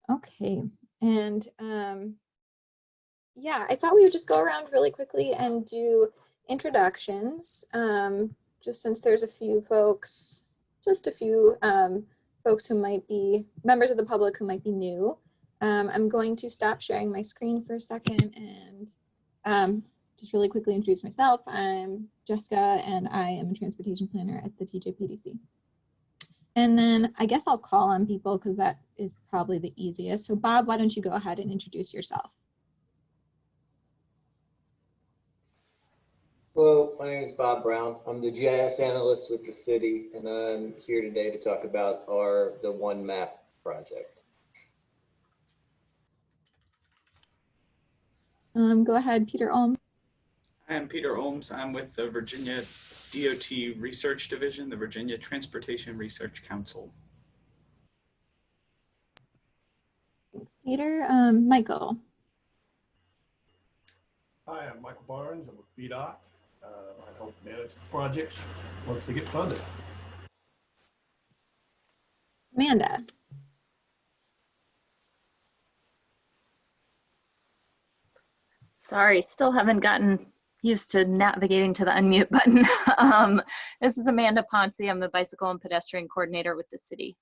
Okay, and yeah, I thought we would just go around really quickly and do introductions, just since there's a few folks, just a few folks who might be members of the public who might be new. I'm going to stop sharing my screen for a second and just really quickly introduce myself. I'm Jessica, and I am a transportation planner at the TJPDC. And then I guess I'll call on people because that is probably the easiest. So Bob, why don't you go ahead and introduce yourself? Hello, my name is Bob Brown. I'm the GIS analyst with the city, and I'm here today to talk about the One Map project. Go ahead, Peter Olm. Hi, I'm Peter Olms. I'm with the Virginia DOT Research Division, the Virginia Transportation Research Council. Thanks, Peter. Michael. Hi, I'm Michael Barnes. I'm with VDOT. I help manage the projects once they get funded. Amanda. Sorry, still haven't gotten used to navigating to the unmute button. This is Amanda Ponce. I'm the bicycle and pedestrian coordinator with the city.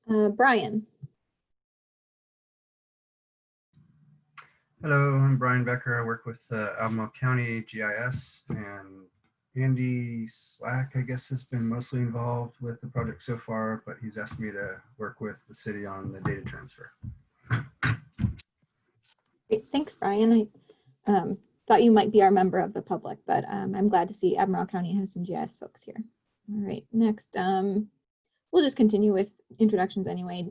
Brian. Hello, I'm Brian Becker. I work with Albemarle County GIS, and Andy Slack, I guess, has been mostly involved with the project so far, but he's asked me to work with the city on the data transfer. Great. Thanks, Brian. I thought you might be our member of the public, but I'm glad to see Albemarle County has some GIS folks here. All right, next, we'll just continue with introductions anyway.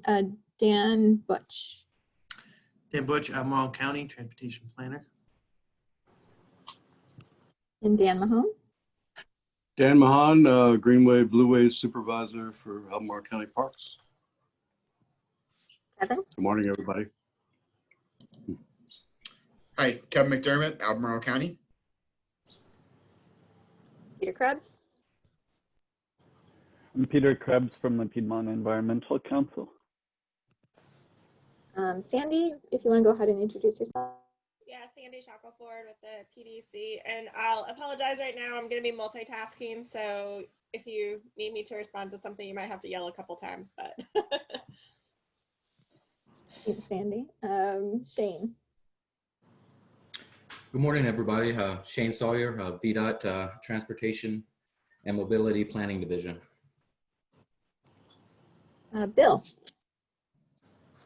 Dan Butch. Dan Butch, Albemarle County Transportation Planner. And Dan Mahone. Dan Mahan, Greenway Blueways Supervisor for Albemarle County Parks. Kevin. Good morning, everybody. Hi, Kevin McDermott, Albemarle County. Peter Krebs. I'm Peter Krebs from the Piedmont Environmental Council. Sandy, if you want to go ahead and introduce yourself. Yeah, Sandy Shackelford with the PDC, and I'll apologize right now. I'm going to be multitasking, so if you need me to respond to something, you might have to yell a couple times, but. Thanks, Sandy. Shane. Good morning, everybody. Shane Sawyer, VDOT Transportation and Mobility Planning Division. Bill.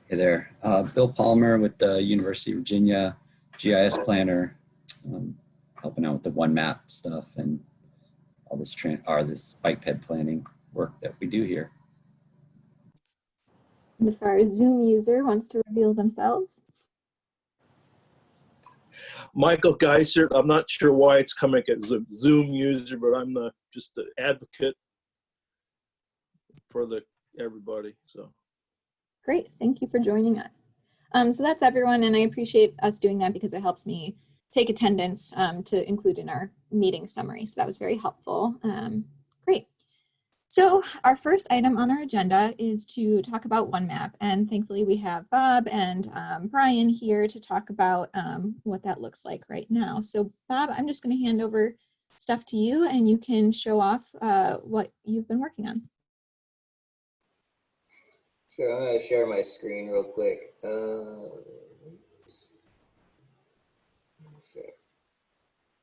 Hey there, Bill Palmer with the University of Virginia, GIS planner, helping out with the One Map stuff and all this this bike ped planning work that we do here. And if our Zoom user wants to reveal themselves. Michael Geiser, I'm not sure why it's coming as a Zoom user, but I'm just the advocate for everybody. So Great, thank you for joining us. So that's everyone, and I appreciate us doing that because it helps me take attendance to include in our meeting summary. So that was very helpful. Great. So our first item on our agenda is to talk about One Map, and thankfully we have Bob and Brian here to talk about what that looks like right now. So Bob, I'm just going to hand over stuff to you, and you can show off what you've been working on. Sure, I'm going to share my screen real quick.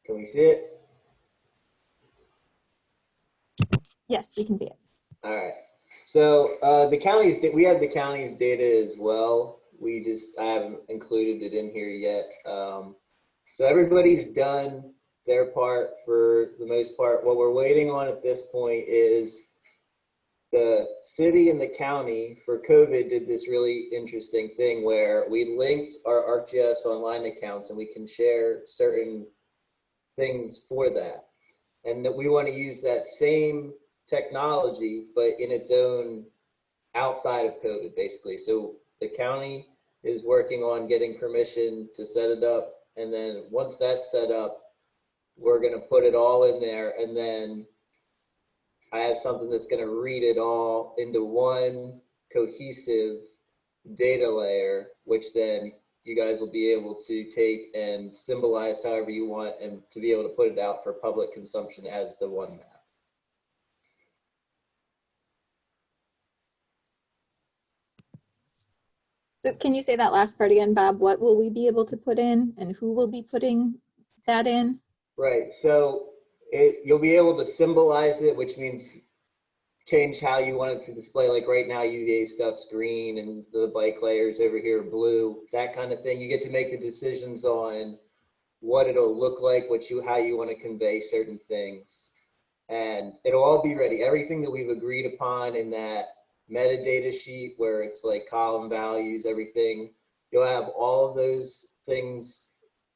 Can we see it? Yes, we can see it. All right. So we have the county's data as well. I haven't included it in here yet. So everybody's done their part for the most part. What we're waiting on at this point is the city and the county for COVID did this really interesting thing where we linked our ArcGIS online accounts and we can share certain things for that. And that we want to use that same technology, but in its own outside of COVID, basically. So the county is working on getting permission to set it up. And then once that's set up, we're going to put it all in there. And then I have something that's going to read it all into one cohesive data layer, which then you guys will be able to take and symbolize however you want and to be able to put it out for public consumption as the one map. So can you say that last part again, Bob? What will we be able to put in and who will be putting that in? Right, so you'll be able to symbolize it, which means change how you want it to display. Like right now, UVA stuff's green and the bike layers over here are blue, that kind of thing. You get to make the decisions on what it'll look like, how you want to convey certain things. And it'll all be ready. Everything that we've agreed upon in that metadata sheet where it's like column values, everything, you'll have all of those things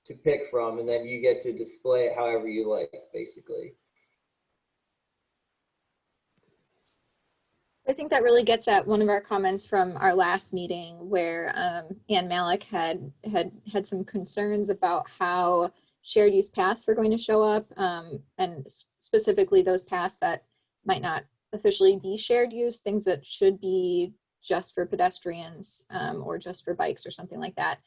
to pick from, and then you get to display it however you like, basically. I think that really gets at one of our comments from our last meeting where Ann Malik had some concerns about how shared use paths were going to show up, and specifically those paths that might not officially be shared use, things that should be just for pedestrians or just for bikes or something like that.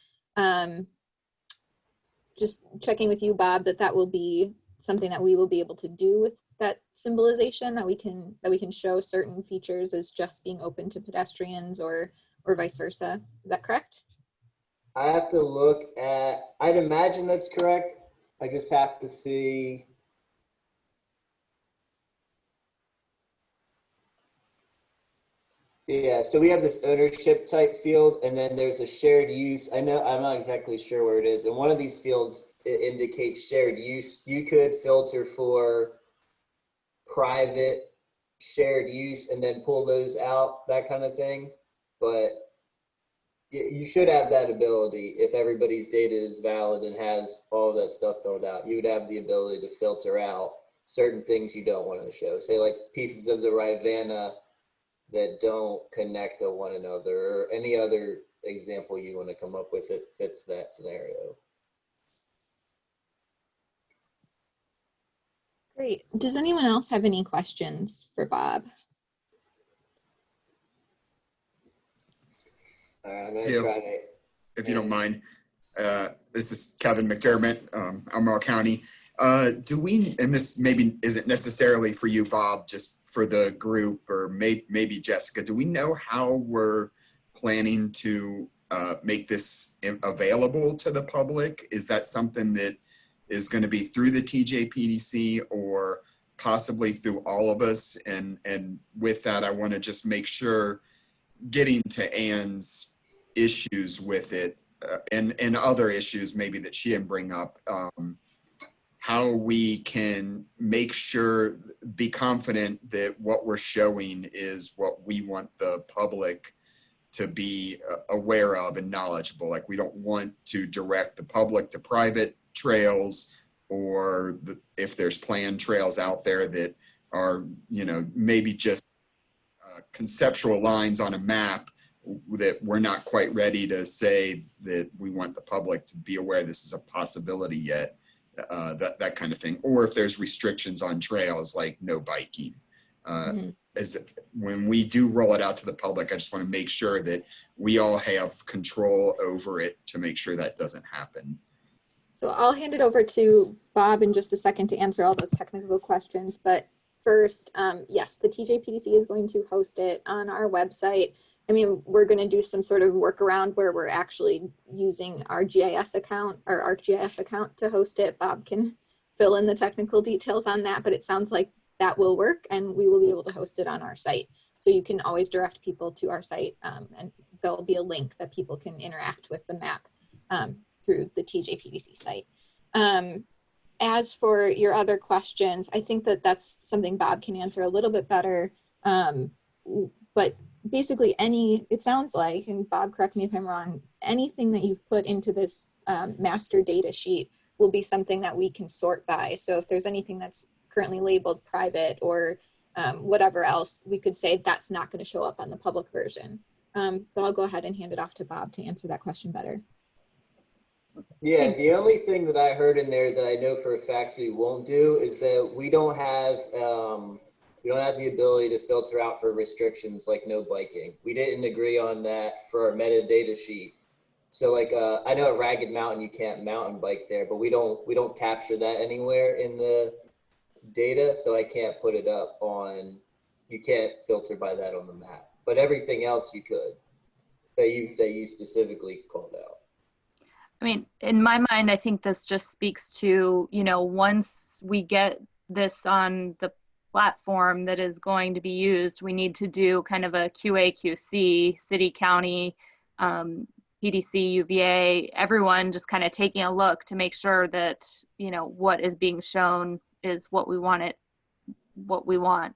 Just checking with you, Bob, that will be something that we will be able to do with that symbolization, that we can show certain features as just being open to pedestrians or vice versa. Is that correct? I have to look at, I'd imagine that's correct. I just have to see. Yeah, so we have this ownership type field, and then there's a shared use. I'm not exactly sure where it is. And one of these fields, it indicates shared use. You could filter for private shared use and then pull those out, that kind of thing. But you should have that ability if everybody's data is valid and has all of that stuff filled out. You would have the ability to filter out certain things you don't want to show. Say like pieces of the Rivanna that don't connect to one another, or any other example you want to come up with that fits that scenario. Great. Does anyone else have any questions for Bob? I'm going to try to. If you don't mind, this is Kevin McDermott, Albemarle County. Do we, and this maybe isn't necessarily for you, Bob, just for the group, or maybe Jessica, do we know how we're planning to make this available to the public? Is that something that is going to be through the TJPDC or possibly through all of us? And with that, I want to just make sure, getting to Ann's issues with it and other issues maybe that she didn't bring up, how we can make sure, be confident that what we're showing is what we want the public to be aware of and knowledgeable. Like, we don't want to direct the public to private trails, or if there's planned trails out there that are, maybe just conceptual lines on a map that we're not quite ready to say that we want the public to be aware this is a possibility yet. That kind of thing. Or if there's restrictions on trails like no biking. When we do roll it out to the public, I just want to make sure that we all have control over it to make sure that doesn't happen. So I'll hand it over to Bob in just a second to answer all those technical questions. But first, yes, the TJPDC is going to host it on our website. I mean, we're going to do some sort of workaround where we're actually using our GIS account, or ArcGIS account, to host it. Bob can fill in the technical details on that, but it sounds like that will work, and we will be able to host it on our site. So you can always direct people to our site, and there'll be a link that people can interact with the map through the TJPDC site. As for your other questions, I think that that's something Bob can answer a little bit better, but basically it sounds like, and Bob, correct me if I'm wrong, anything that you've put into this master data sheet will be something that we can sort by. So if there's anything that's currently labeled private or whatever else, we could say that's not going to show up on the public version. But I'll go ahead and hand it off to Bob to answer that question better. Yeah, the only thing that I heard in there that I know for a fact we won't do is that we don't have We don't have the ability to filter out for restrictions like no biking. We didn't agree on that for our metadata sheet. So like, I know at Ragged Mountain, you can't mountain bike there, but we don't capture that anywhere in the data. So I can't put it up on, you can't filter by that on the map, but everything else you could, that you specifically called out. I mean, in my mind, I think this just speaks to, you know, once we get this on the platform that is going to be used, we need to do kind of a QA/QC, city, county, PDC, UVA, everyone just kind of taking a look to make sure that, you know, what is being shown is what we want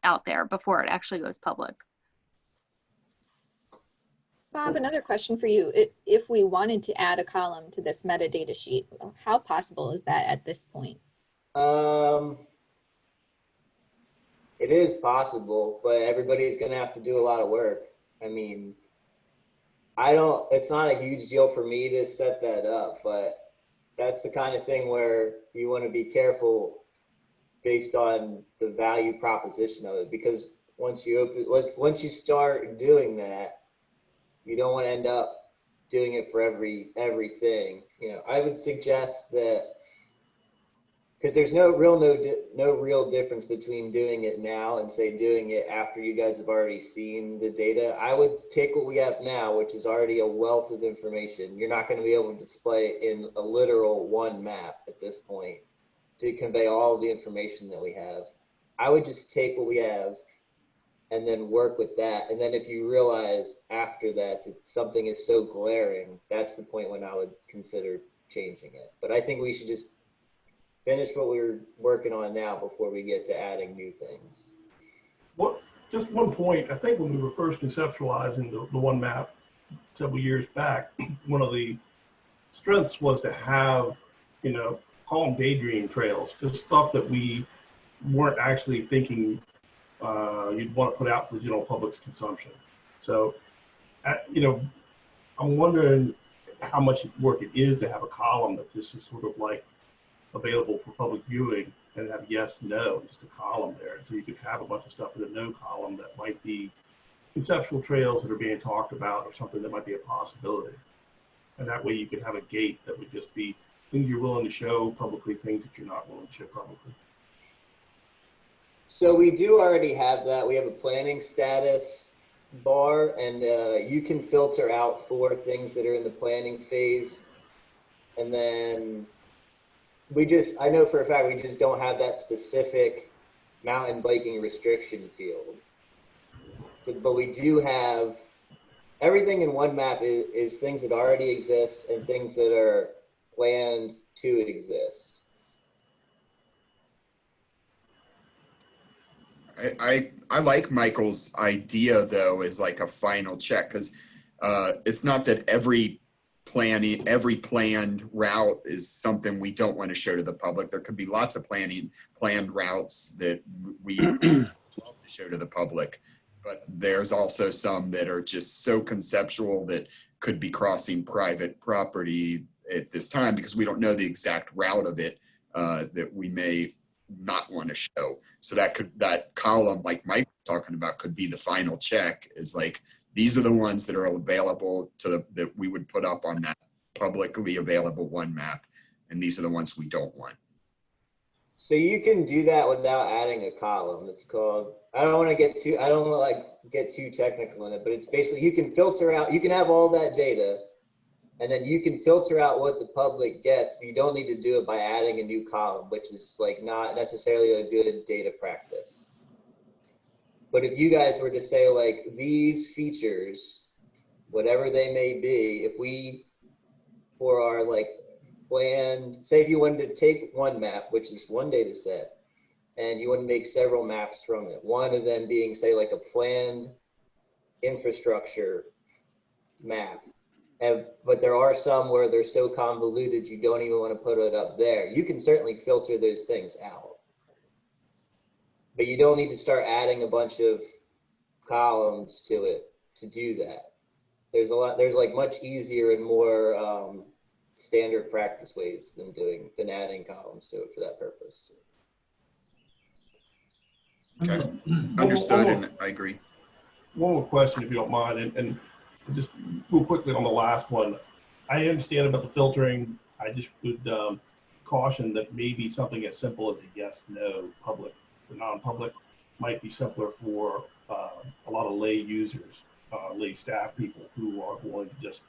out there before it actually goes public. Bob, another question for you. If we wanted to add a column to this metadata sheet, how possible is that at this point? It is possible, but everybody's going to have to do a lot of work. I mean, it's not a huge deal for me to set that up, but that's the kind of thing where you want to be careful based on the value proposition of it, because once you start doing that, you don't want to end up doing it for everything. You know, I would suggest that, because there's no real difference between doing it now and say doing it after you guys have already seen the data. I would take what we have now, which is already a wealth of information. You're not going to be able to display in a literal one map at this point to convey all the information that we have. I would just take what we have and then work with that. And then if you realize after that something is so glaring, that's the point when I would consider changing it. But I think we should just finish what we're working on now before we get to adding new things. Well, just one point. I think when we were first conceptualizing the one map several years back, one of the strengths was to have, you know, call them daydream trails, just stuff that we weren't actually thinking you'd want to put out for the general public's consumption. So, you know, I'm wondering how much work it is to have a column that just is sort of like available for public viewing and have yes, no, just a column there. So you could have a bunch of stuff in a no column that might be conceptual trails that are being talked about or something that might be a possibility. And that way you could have a gate that would just be things you're willing to show publicly, things that you're not willing to show publicly. So we do already have that. We have a planning status bar, and you can filter out for things that are in the planning phase. And then I know for a fact we just don't have that specific mountain biking restriction field. So, but we do have everything in one map is things that already exist and things that are planned to exist. I like Michael's idea though, as like a final check, because it's not that every planned route is something we don't want to show to the public. There could be lots of planned routes that we love to show to the public, but there's also some that are just so conceptual that could be crossing private property at this time because we don't know the exact route of it that we may not want to show. So that column, like Mike was talking about, could be the final check, is like, these are the ones that are available that we would put up on that publicly available one map. And these are the ones we don't want. So you can do that without adding a column. It's called, I don't want to get too technical in it, but it's basically, you can filter out, you can have all that data, and then you can filter out what the public gets. You don't need to do it by adding a new column, which is like not necessarily a good data practice. But if you guys were to say like these features, whatever they may be, if we, for our like planned, say if you wanted to take one map, which is one data set, and you want to make several maps from it, one of them being say like a planned infrastructure map. But there are some where they're so convoluted you don't even want to put it up there. You can certainly filter those things out. But you don't need to start adding a bunch of columns to it to do that. There's like much easier and more standard practice ways than adding columns to it for that purpose. Okay, One understood, more- and I agree. One more question, if you don't mind, and just real quickly on the last one. I understand about the filtering. I just would caution that maybe something as simple as a yes, no, public or non-public might be simpler for a lot of lay users, lay staff people who are going to just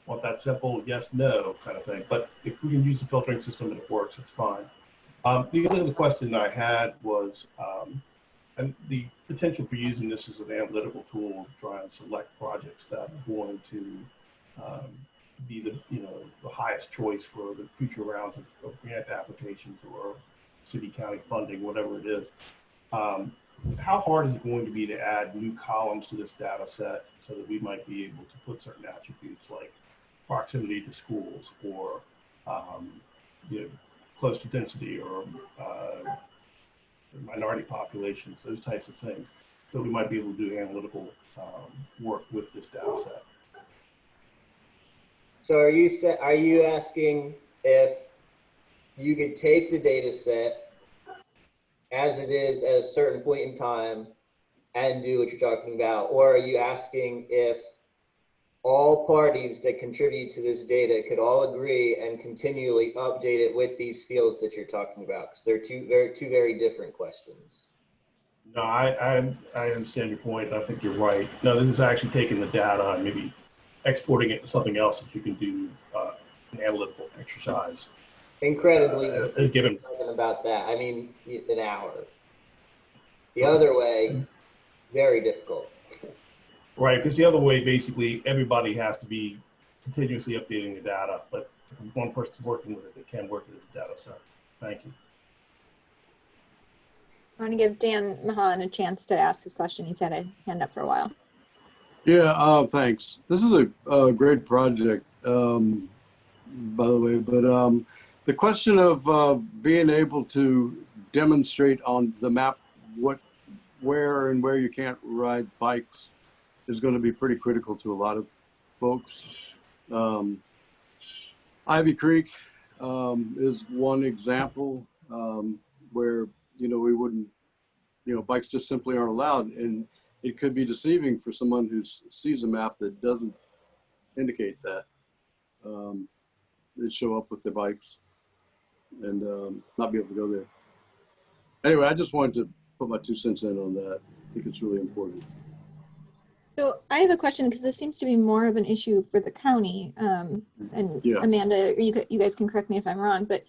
want that simple yes, no kind of thing. But if we can use the filtering system and it works, it's fine. The only other question I had was, and the potential for using this as an analytical tool to try and select projects that are going to be the highest choice for the future rounds of grant applications or city county funding, whatever it is. How hard is it going to be to add new columns to this data set so that we might be able to put certain attributes like proximity to schools or close to density or minority populations, those types of things. So we might be able to do analytical work with this data set. So are you asking if you could take the data set as it is at a certain point in time and do what you're talking about? Or are you asking if all parties that contribute to this data could all agree and continually update it with these fields that you're talking about? Because they're two very different questions. No, I understand your point. I think you're right. No, this is actually taking the data and maybe exporting it to something else that you can do an analytical exercise. Incredibly given talking about that. I mean, an hour. The other way, very difficult. Right, because the other way, basically, everybody has to be continuously updating the data, but if one person's working with it, they can work it as a data set. Thank you. I want to give Dan Mahan a chance to ask his question. He's had a hand up for a while. Yeah, thanks. This is a great project, by the way, but the question of being able to demonstrate on the map where you can't ride bikes is going to be pretty critical to a lot of folks. Ivy Creek is one example where, we wouldn't, bikes just simply aren't allowed. And it could be deceiving for someone who sees a map that doesn't indicate that. They'd show up with their bikes and not be able to go there. Anyway, I just wanted to put my 2 cents in on that. I think it's really important. So I have a question because this seems to be more of an issue for the county. And yeah. Amanda, you guys can correct me if I'm wrong, but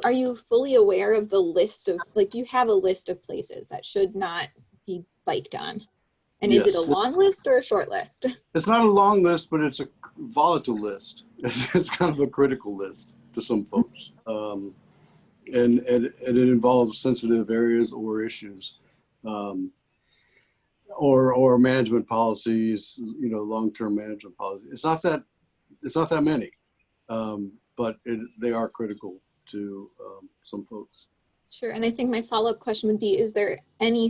are you fully aware of the list of, do you have a list of places that should not be biked on? And yes. Is it a long list or a short list? It's not a long list, but it's a volatile list. It's kind of a critical list to some folks. And it involves sensitive areas or issues. Or management policies, long-term management policies. It's not that many, but they are critical to some folks. Sure, and I think my follow-up question would be: is there any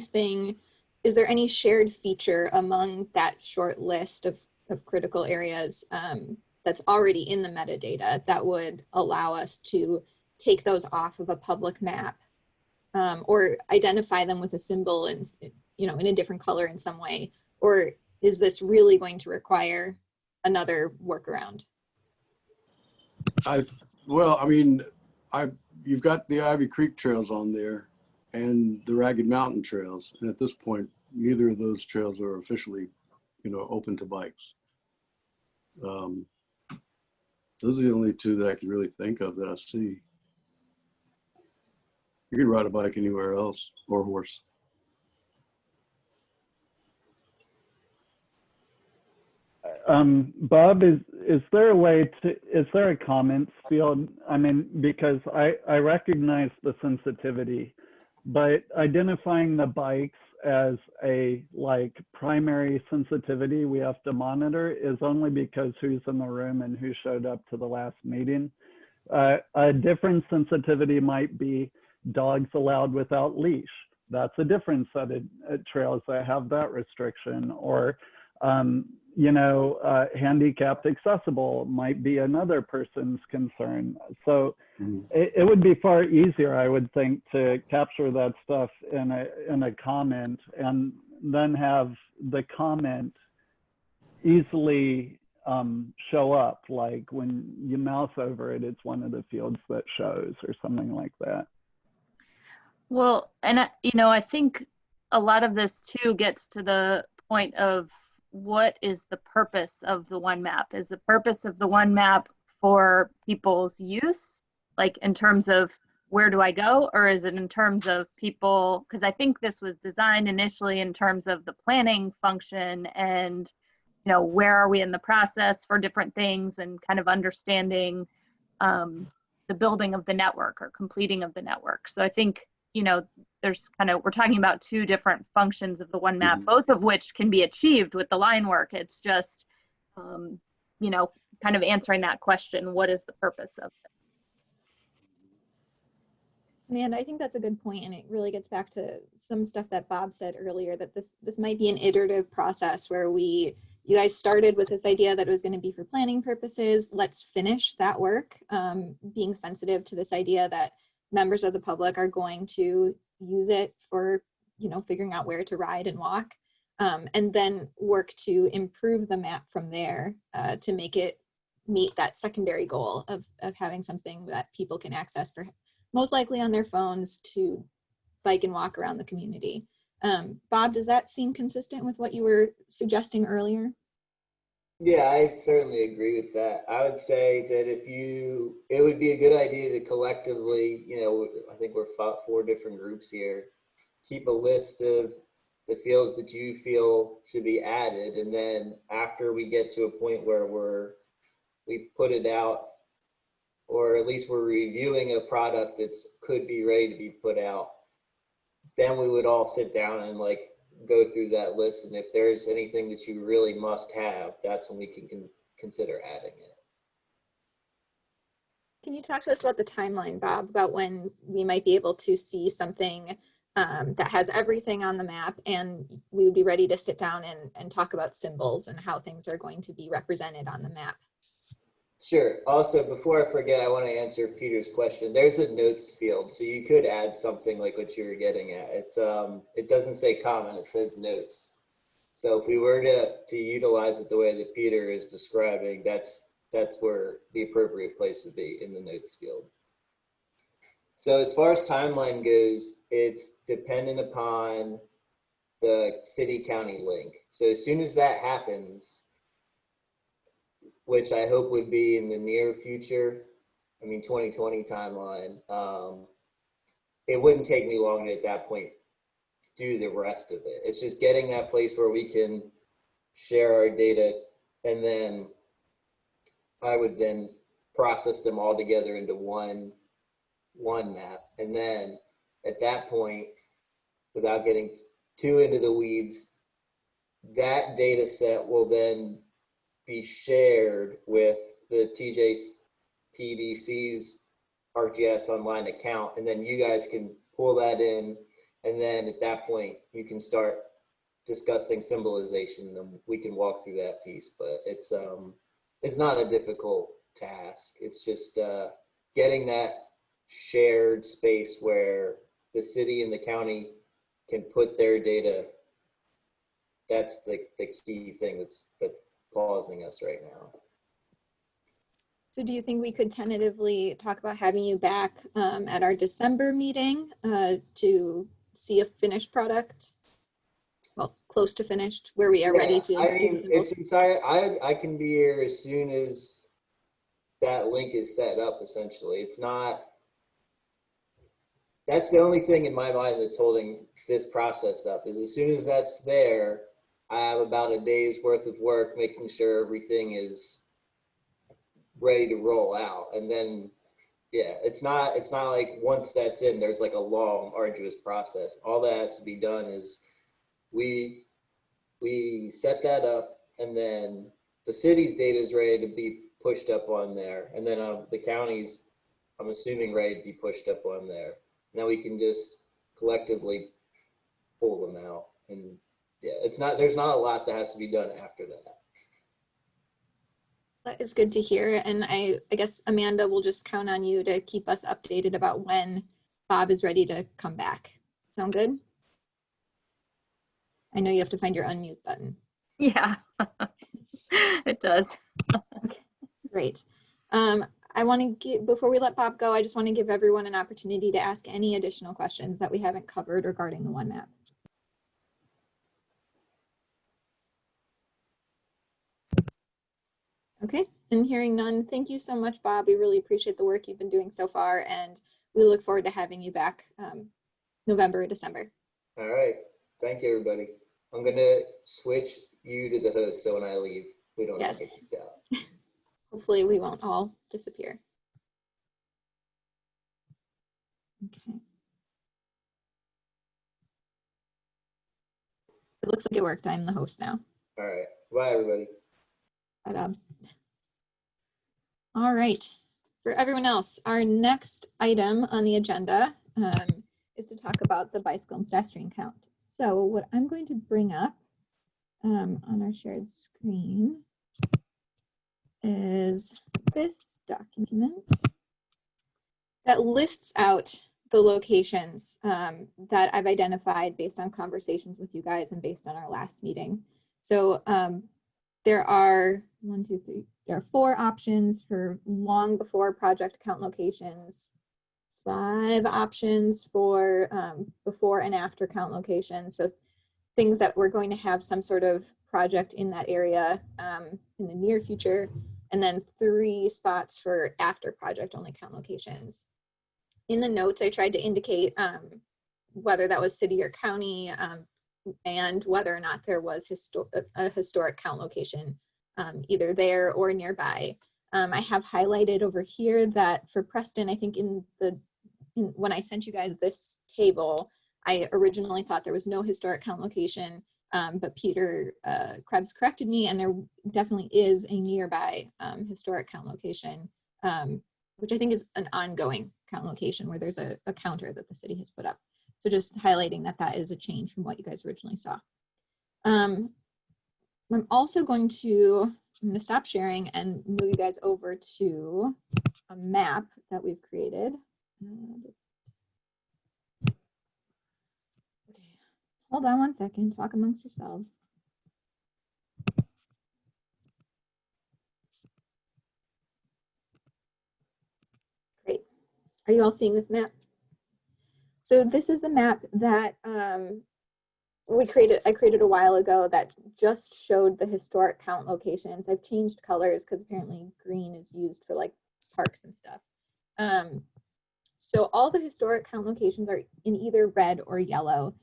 shared feature among that short list of critical areas that's already in the metadata that would allow us to take those off of a public map, or identify them with a symbol and in a different color in some way? Or is this really going to require another workaround? You've got the Ivy Creek trails on there and the Ragged Mountain trails. And at this point, neither of those trails are officially, open to bikes. Those are the only two that I can really think of that I see. You can ride a bike anywhere else, or horse. Bob, is there a comments field? Because I recognize the sensitivity, but identifying the bikes as a primary sensitivity we have to monitor is only because who's in the room and who showed up to the last meeting. A different sensitivity might be dogs allowed without leash. That's a different set of trails that have that restriction. Or you know, handicapped accessible might be another person's concern. So it would be far easier, I would think, to capture that stuff in a comment and then have the comment easily show up. Like when you mouse over it, it's one of the fields that shows or something like that. Well, and you know, I think a lot of this too gets to the point of what is the purpose of the one map? Is the purpose of the one map for people's use, like in terms of where do I go, or is it in terms of people? Because I think this was designed initially in terms of the planning function and, you know, where are we in the process for different things and kind of understanding the building of the network or completing of the network. So I think, you know, there's kind of, we're talking about two different functions of the one map, both of which can be achieved with the line work. It's just, you know, kind of answering that question, what is the purpose of this? And I think that's a good point, and it really gets back to some stuff that Bob said earlier, that this might be an iterative process where you guys started with this idea that it was going to be for planning purposes. Let's finish that work, being sensitive to this idea that members of the public are going to use it for, you know, figuring out where to ride and walk, and then work to improve the map from there to make it meet that secondary goal of having something that people can access for most likely on their phones to bike and walk around the community. Bob, does that seem consistent with what you were suggesting earlier? Yeah, I certainly agree with that. I would say that it would be a good idea to collectively, you know, I think we're 4 different groups here, keep a list of the fields that you feel should be added. And then after we get to a point where we've put it out, or at least we're reviewing a product that's could be ready to be put out, then we would all sit down and like go through that list. And if there's anything that you really must have, that's when we can consider adding it. Can you talk to us about the timeline, Bob, about when we might be able to see something that has everything on the map and we would be ready to sit down and talk about symbols and how things are going to be represented on the map? Sure. Also, before I forget, I want to answer Peter's question. There's a notes field, so you could add something like what you were getting at. It's it doesn't say comment, it says notes. So if we were to utilize it the way that Peter is describing, that's where the appropriate place would be, in the notes field. So as far as timeline goes, it's dependent upon the city-county link. So as soon as that happens, which I hope would be in the near future, I mean 2020 timeline, it wouldn't take me long to at that point do the rest of it. It's just getting that place where we can share our data, and then I would then process them all together into one map. And then at that point, without getting too into the weeds, that data set will then be shared with the TJPDC's ArcGIS Online account, and then you guys can pull that in, and then at that point you can start discussing symbolization, and we can walk through that piece. But it's not a difficult task. It's just getting that shared space where the city and the county can put their data. That's the key thing that's pausing us right now. So do you think we could tentatively talk about having you back at our December meeting to see a finished product? Well, close to finished, where we are ready to do the symbols? I can be here as soon as that link is set up, essentially. It's not, that's the only thing in my mind that's holding this process up, is as soon as that's there, I have about a day's worth of work making sure everything is ready to roll out. And then, yeah, it's not like once that's in, there's like a long, arduous process. All that has to be done is we set that up, and then the city's data is ready to be pushed up on there. And then the county's, I'm assuming, ready to be pushed up on there. Now we can just collectively pull them out. And yeah, there's not a lot that has to be done after that. That is good to hear. And I guess Amanda will just count on you to keep us updated about when Bob is ready to come back. Sound good? I know you have to find your unmute button. Yeah, it does. Okay, great. I want to give, before we let Bob go, I just want to give everyone an opportunity to ask any additional questions that we haven't covered regarding the one map. Okay, and hearing none, thank you so much, Bob. We really appreciate the work you've been doing so far, and we look forward to having you back November or December. All right. Thank you, everybody. I'm going to switch you to the host, so when I leave, we don't all get Yes. kicked out. Hopefully we won't all disappear. Okay. It looks like it worked. I'm the host now. All right. Bye, everybody. Bye, all right. For everyone else, our next item on the agenda is to talk about the bicycle and pedestrian count. So what I'm going to bring up on our shared screen is this document that lists out the locations that I've identified based on conversations with you guys and based on our last meeting. So there are there are 4 options for long before project count locations, 5 options for before and after count locations. So things that we're going to have some sort of project in that area in the near future, and then 3 spots for after project only count locations. In the notes, I tried to indicate whether that was city or county and whether or not there was a historic count location either there or nearby. I have highlighted over here that for Preston, I think when I sent you guys this table, I originally thought there was no historic count location, but Peter Krebs corrected me, and there definitely is a nearby historic count location, which I think is an ongoing count location where there's a counter that the city has put up. So just highlighting that that is a change from what you guys originally saw. I'm also going to stop sharing and move you guys over to a map that we've created. Okay, hold on one second, talk amongst yourselves. Great, are you all seeing this map? So this is the map that I created a while ago that just showed the historic count locations. I've changed colors because apparently green is used for like parks and stuff. So all the historic count locations are in either red or yellow.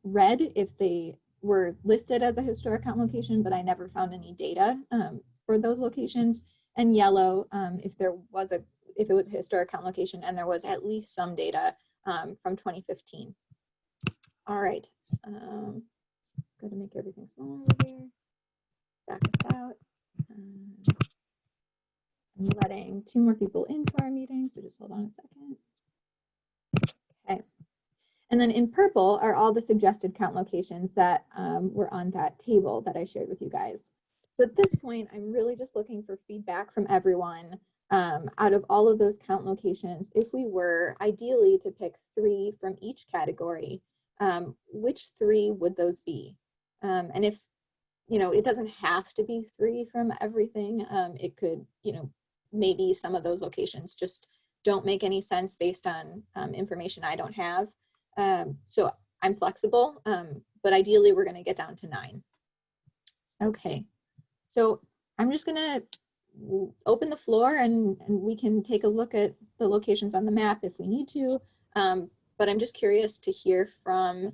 Red if they were listed as a historic count location, but I never found any data for those locations, and yellow if it was a historic count location and there was at least some data from 2015. All right, going to make everything smaller over here. Back us out. I'm letting 2 more people into our meeting, so just hold on a second. Okay, and then in purple are all the suggested count locations that were on that table that I shared with you guys. So at this point, I'm really just looking for feedback from everyone out of all of those count locations. If we were ideally to pick 3 from each category, which 3 would those be? And if, it doesn't have to be 3 from everything. It could, maybe some of those locations just don't make any sense based on information I don't have. So I'm flexible, but ideally we're gonna get down to 9. Okay, so I'm just gonna open the floor and we can take a look at the locations on the map if we need to. But I'm just curious to hear from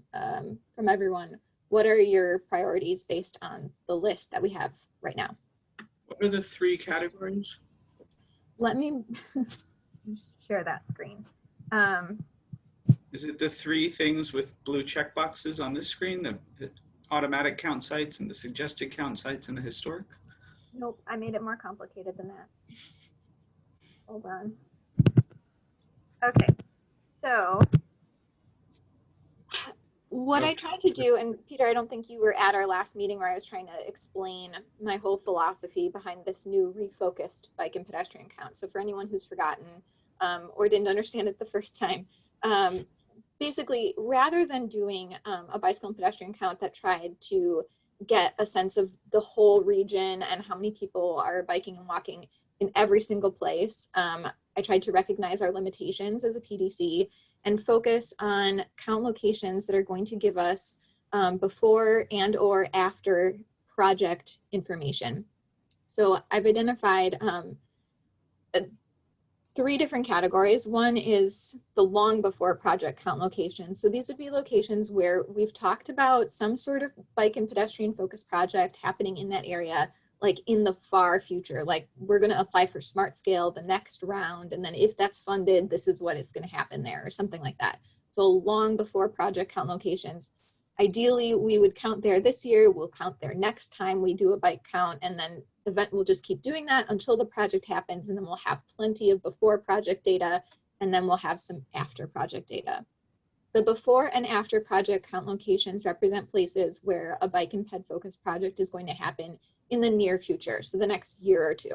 everyone. What are your priorities based on the list that we have right now? What are the 3 categories? Let me share that screen. Is it the 3 things with blue check boxes on this screen, the automatic count sites and the suggested count sites and the historic? Nope, I made it more complicated than that. Hold on. Okay, so What I Okay. tried to do, and Peter, I don't think you were at our last meeting where I was trying to explain my whole philosophy behind this new refocused bike and pedestrian count. So for anyone who's forgotten or didn't understand it the first time, basically, rather than doing a bicycle and pedestrian count that tried to get a sense of the whole region and how many people are biking and walking in every single place, I tried to recognize our limitations as a PDC and focus on count locations that are going to give us before and or after project information. So I've identified 3 different categories. One is the long before project count locations. So these would be locations where we've talked about some sort of bike and pedestrian focused project happening in that area, like in the far future. Like we're going to apply for Smart Scale the next round, and then if that's funded, this is what is going to happen there, or something like that. So long before project count locations. Ideally, we would count there this year, we'll count there next time we do a bike count, and then the event will just keep doing that until the project happens, and then we'll have plenty of before project data, and then we'll have some after project data. The before and after project count locations represent places where a bike and ped focused project is going to happen in the near future, so the next year or 2.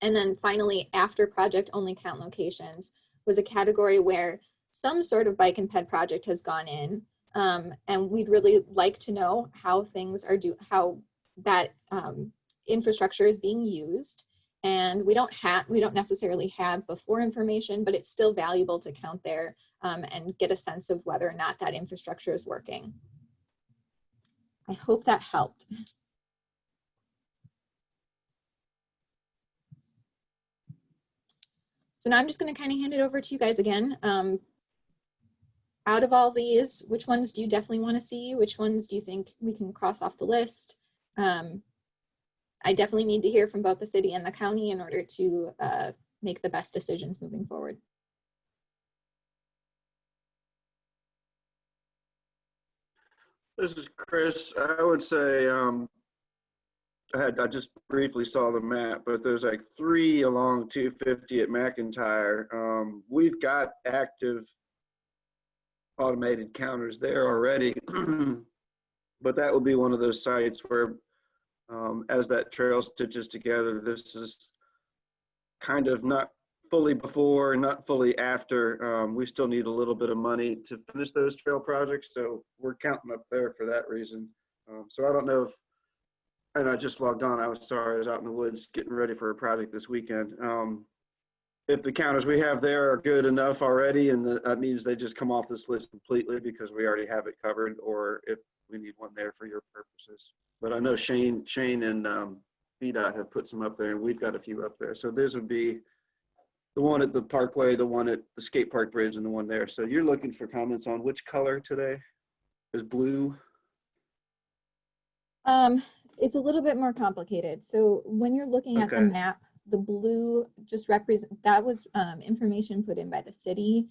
And then finally, after project only count locations was a category where some sort of bike and ped project has gone in, and we'd really like to know how things are how that infrastructure is being used. And we don't necessarily have before information, but it's still valuable to count there and get a sense of whether or not that infrastructure is working. I hope that helped. So now I'm just going to kind of hand it over to you guys again. Out of all these, which ones do you definitely want to see? Which ones do you think we can cross off the list? I definitely need to hear from both the city and the county in order to make the best decisions moving forward. This is Chris. I would say I just briefly saw the map, but there's like 3 along 250 at McIntyre. We've got active automated counters there already, but that would be one of those sites where as that trail stitches together, this is kind of not fully before, not fully after. We still need a little bit of money to finish those trail projects, so we're counting up there for that reason. So I don't know if, and I just logged on, I was sorry, I was out in the woods getting ready for a project this weekend. If the counters we have there are good enough already, and that means they just come off this list completely because we already have it covered, or if we need one there for your purposes. But I know Shane and VDOT have put some up there, and we've got a few up there. So this would be the one at the Parkway, the one at the skate park bridge, and the one there. So you're looking for comments on which color today? Is blue? It's a little bit more complicated. So when you're looking at the map, the blue just that was information put in by the city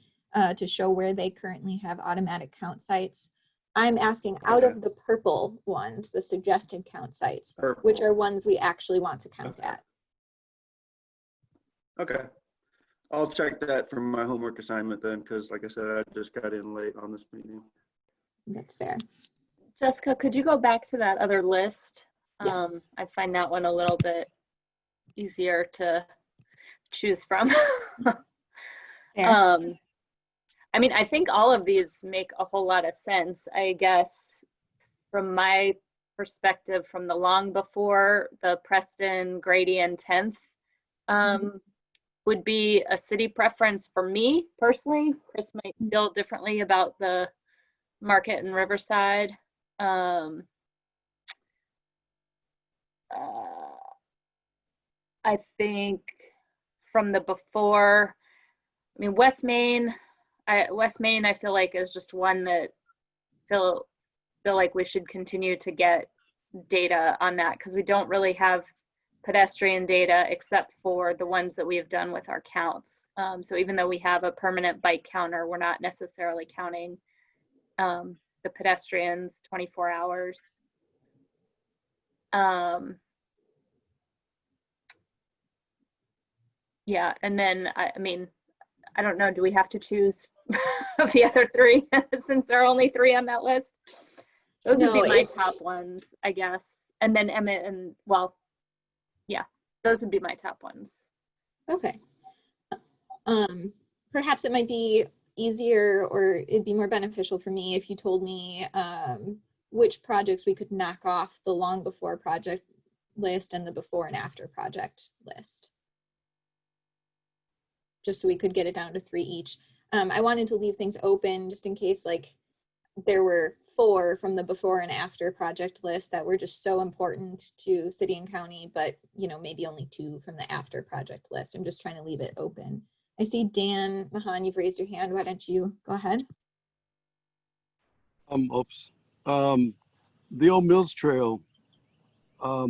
to show where they currently have automatic count sites. I'm asking out of the purple ones, the suggested count sites, which are ones we actually want to count at. Okay. I'll check that from my homework assignment then, because like I said, I just got in late on this meeting. That's fair. Jessica, could you go back to that other list? Yes. I find that one a little bit easier to choose from. I mean, I think all of these make a whole lot of sense. I guess from my perspective, from the long before, the Preston, Grady, and 10th would be a city preference for me personally. Chris might feel differently about the Market and Riverside. I think from the before, I mean, West Main, I feel like is just one that feel like we should continue to get data on that, because we don't really have pedestrian data except for the ones that we have done with our counts. So even though we have a permanent bike counter, we're not necessarily counting the pedestrians 24 hours. Yeah, and then I mean, I don't know, do we have to choose of the other three, since there are only 3 on that list. Those would No, be my top ones, I guess. And then Emmett and, well, yeah, those would be my top ones. Okay. Perhaps it might be easier, or it'd be more beneficial for me if you told me which projects we could knock off the long before project list and the before and after project list, just so we could get it down to 3 each. I wanted to leave things open just in case like there were 4 from the before and after project list that were just so important to city and county, but you know, maybe only 2 from the after project list. I'm just trying to leave it open. I see Dan Mahan, you've raised your hand. Why don't you go ahead? Oops. The Old Mills Trail, I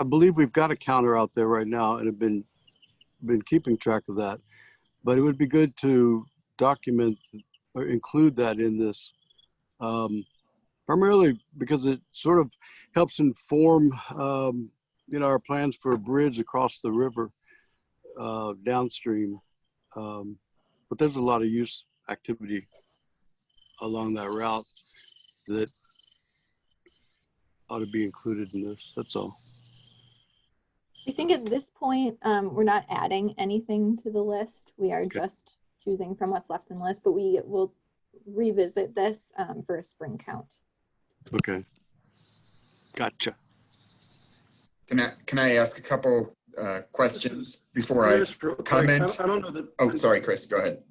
believe we've got a counter out there right now and have been keeping track of that, but it would be good to document or include that in this, primarily because it sort of helps inform, you know, our plans for a bridge across the river downstream. But there's a lot of use activity along that route that ought to be included in this. That's all. I think at this point, we're not adding anything to the list. We are just choosing from what's left in the list, but we will revisit this for a spring count. Okay. Gotcha. Can I ask a couple questions before I comment? I don't know that. Oh, sorry, Chris. Go ahead.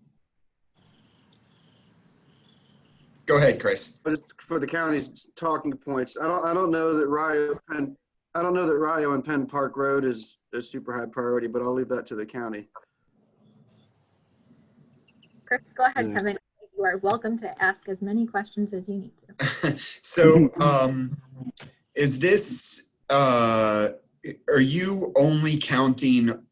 Go ahead, Chris. But for the county's talking points, I don't know that Rio and Penn Park Road is a super high priority, but I'll leave that to the county. Chris, go ahead, Kevin. You are welcome to ask as many questions as you need to. So, is this, are you only counting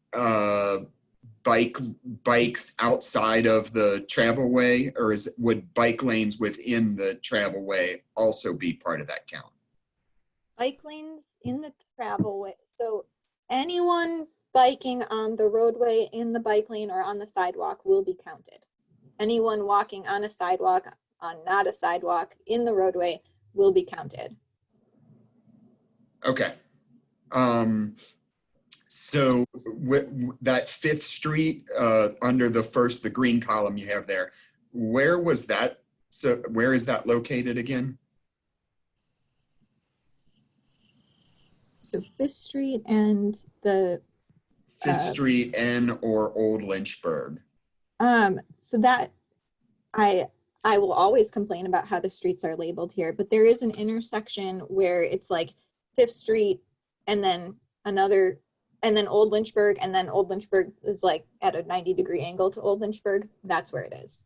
bikes outside of the travelway, or would bike lanes within the travelway also be part of that count? Bike lanes in the travelway. So anyone biking on the roadway, in the bike lane, or on the sidewalk will be counted. Anyone walking on a sidewalk, on not a sidewalk, in the roadway will be counted. Okay. So that 5th Street under the green column you have there, where was that? So where is that located again? So 5th Street and the 5th Street and or Old Lynchburg. So that I will always complain about how the streets are labeled here, but there is an intersection where it's like 5th Street and then another, and then Old Lynchburg, and then Old Lynchburg is like at a 90-degree angle to Old Lynchburg. That's where it is.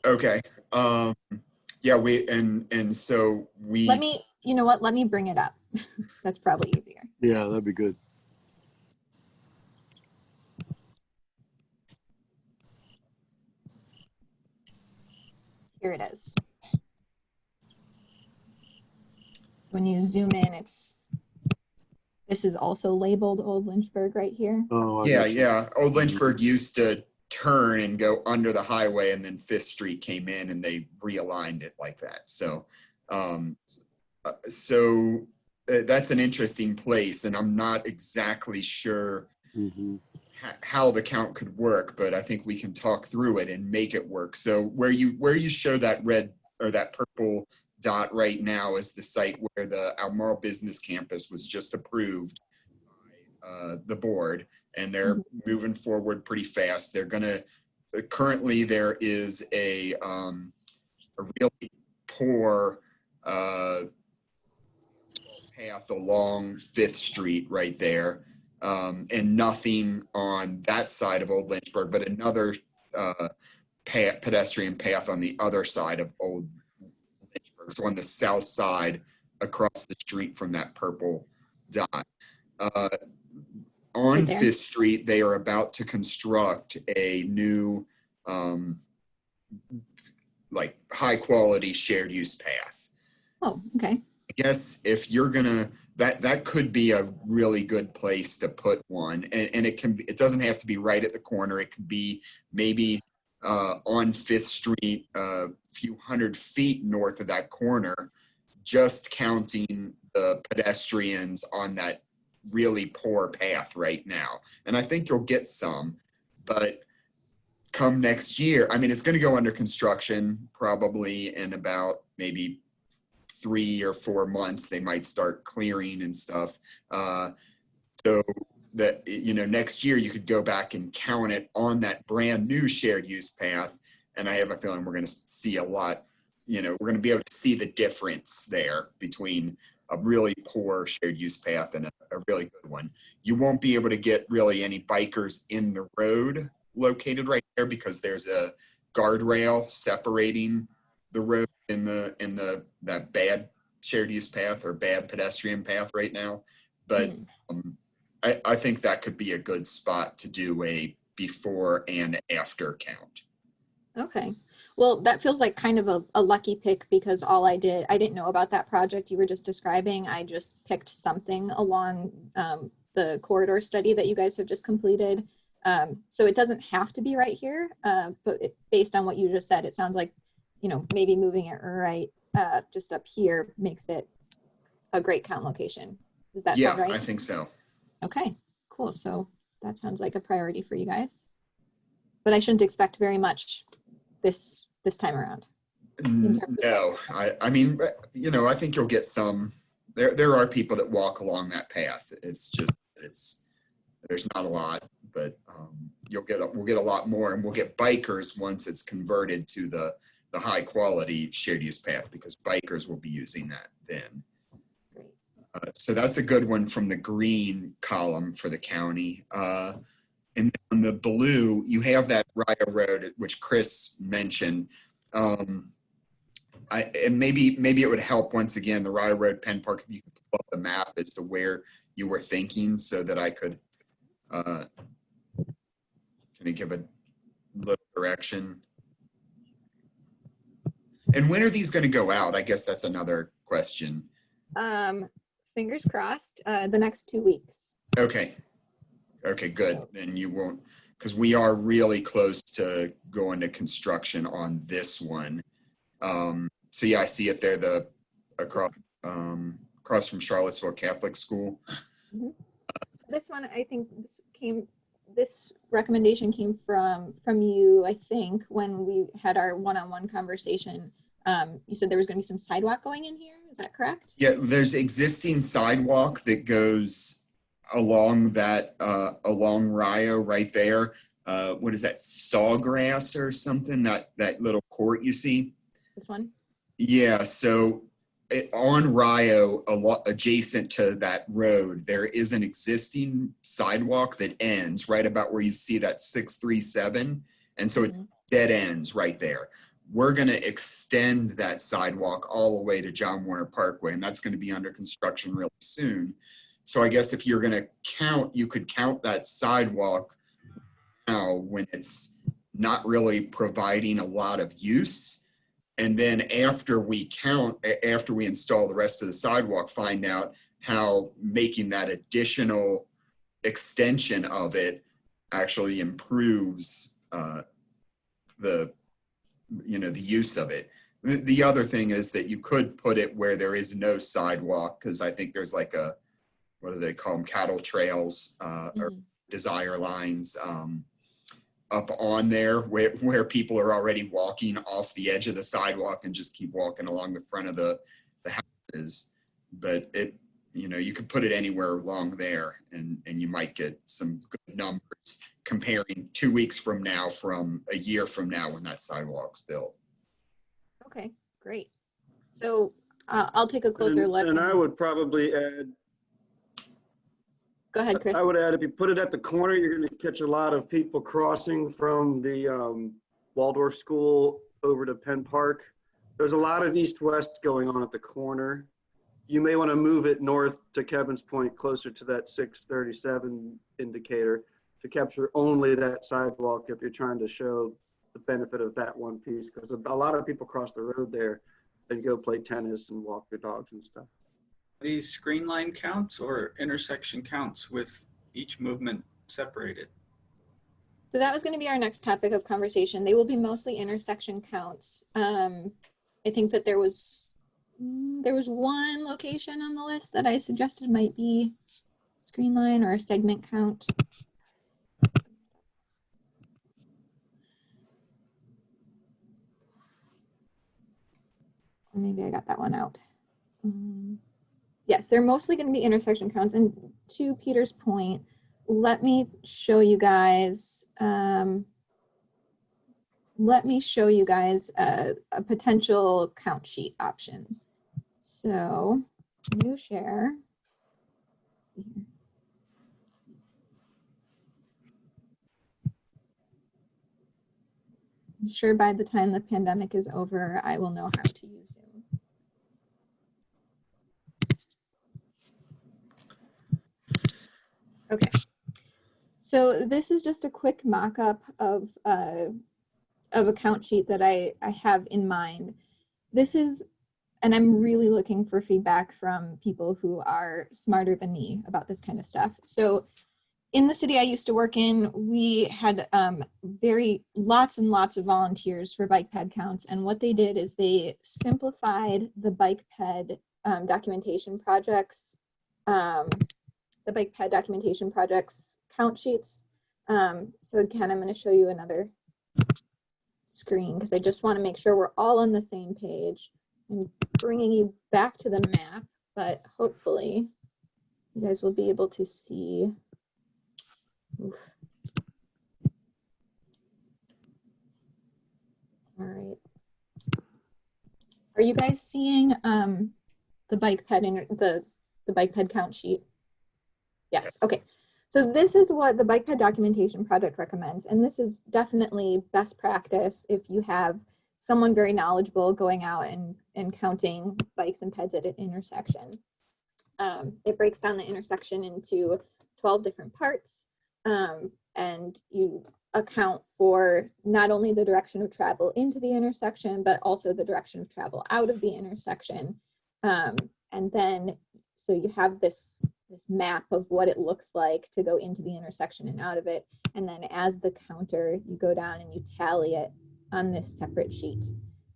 Okay. Yeah, so we. Let me, you know what? Let me bring it up. That's probably easier. Yeah, that'd be good. Here it is. When you zoom in, this is also labeled Old Lynchburg right here. Oh, yeah. Old Lynchburg used to turn and go under the highway, and then 5th Street came in and they realigned it like that. So, that's an interesting place, and I'm not exactly sure how the count could work, but I think we can talk through it and make it work. So where you show that red or that purple dot right now is the site where the Albemarle Business Campus was just approved by the board, and they're moving forward pretty fast. They're gonna, currently there is a really poor path along 5th Street right there, and nothing on that side of Old Lynchburg, but another pedestrian path on the other side of Old Lynchburg, so on the south side across the street from that purple dot. On 5th Street, they are about to construct a new like high quality shared use path. Oh, okay. I guess if you're gonna, that could be a really good place to put one, and it doesn't have to be right at the corner. It could be maybe on Fifth Street, a few hundred feet north of that corner, just counting the pedestrians on that really poor path right now. And I think you'll get some, but come next year, I mean, it's going to go under construction probably in about maybe 3 or 4 months. They might start clearing and stuff. So that, you know, next year you could go back and count it on that brand new shared use path. And I have a feeling we're going to see a lot, you know, we're going to be able to see the difference there between a really poor shared use path and a really good one. You won't be able to get really any bikers in the road located right there because there's a guardrail separating the road in that bad shared use path or bad pedestrian path right now. But I think that could be a good spot to do a before and after count. Okay. Well, that feels like kind of a lucky pick because I didn't know about that project you were just describing. I just picked something along the corridor study that you guys have just completed. So it doesn't have to be right here, but based on what you just said, it sounds like, you know, maybe moving it right just up here makes it a great count location. Does that sound right? Yeah, I think so. Okay, cool. So that sounds like a priority for you guys. But I shouldn't expect very much this time around. No, I mean, you know, I think you'll get some. There are people that walk along that path. It's just there's not a lot, but we'll get a lot more, and we'll get bikers once it's converted to the high quality shared use path because bikers will be using that then. So that's a good one from the green column for the county. And on the blue, you have that Rio Road, which Chris mentioned. And maybe it would help once again, the Rio Road Penn Park, if you could pull up the map as to where you were thinking so that I could kind of give a little direction. And when are these going to go out? I guess that's another question. Fingers crossed, the next 2 weeks. Okay, good. Then you won't, because we are really close to going to construction on this one. So yeah, I see it there, across from Charlottesville Catholic School. Mm-hmm. So this one, I think this recommendation came from you, I think, when we had our one-on-one conversation. You said there was going to be some sidewalk going in here. Is that correct? Yeah, there's existing sidewalk that goes along that along Rio right there. What is that, sawgrass or something? That little court you see. This one. Yeah. So on Rio, adjacent to that road, there is an existing sidewalk that ends right about where you see that 637, and so it dead ends right there. We're going to extend that sidewalk all the way to John Warner Parkway, and that's going to be under construction really soon. So I guess if you're going to count, you could count that sidewalk now when it's not really providing a lot of use. And then after we install the rest of the sidewalk, find out how making that additional extension of it actually improves the use of it. The other thing is that you could put it where there is no sidewalk, because I think there's like what do they call them, cattle trails or desire lines up on there where people are already walking off the edge of the sidewalk and just keep walking along the front of the houses. But you could put it anywhere along there, and you might get some good numbers comparing 2 weeks from now from a year from now when that sidewalk's built. Okay, great. So I'll take a closer look. And I would probably add. Go ahead, Chris. I would add, if you put it at the corner, you're going to catch a lot of people crossing from the Waldorf School over to Penn Park. There's a lot of east-west going on at the corner. You may want to move it north, to Kevin's point, closer to that 637 indicator to capture only that sidewalk if you're trying to show the benefit of that one piece, because a lot of people cross the road there and go play tennis and walk their dogs and stuff. These screen line counts or intersection counts with each movement separated? So that was going to be our next topic of conversation. They will be mostly intersection counts. I think that there was one location on the list that I suggested might be screen line or a segment count. Or maybe I got that one out. Yes, they're mostly going to be intersection counts. And to Peter's point, let me show you guys. Let me show you guys a potential count sheet option. So, new share. I'm sure by the time the pandemic is over, I will know how to use Zoom. Okay, so this is just a quick mock-up of a count sheet that I have in mind. This is, and I'm really looking for feedback from people who are smarter than me about this kind of stuff. So in the city I used to work in, we had lots and lots of volunteers for bike ped counts. And what they did is they simplified the bike ped documentation projects, count sheets. So again, I'm going to show you another screen because I just want to make sure we're all on the same page. I'm bringing you back to the map, but hopefully you guys will be able to see. Oof. All right. Are you guys seeing the bike ped the bike ped count sheet? Yes. Okay. So this is what the bike ped documentation project recommends, and this is definitely best practice if you have someone very knowledgeable going out and counting bikes and peds at an intersection. It breaks down the intersection into 12 different parts, and you account for not only the direction of travel into the intersection, but also the direction of travel out of the intersection. And then, so you have this map of what it looks like to go into the intersection and out of it. And then as the counter, you go down and you tally it on this separate sheet.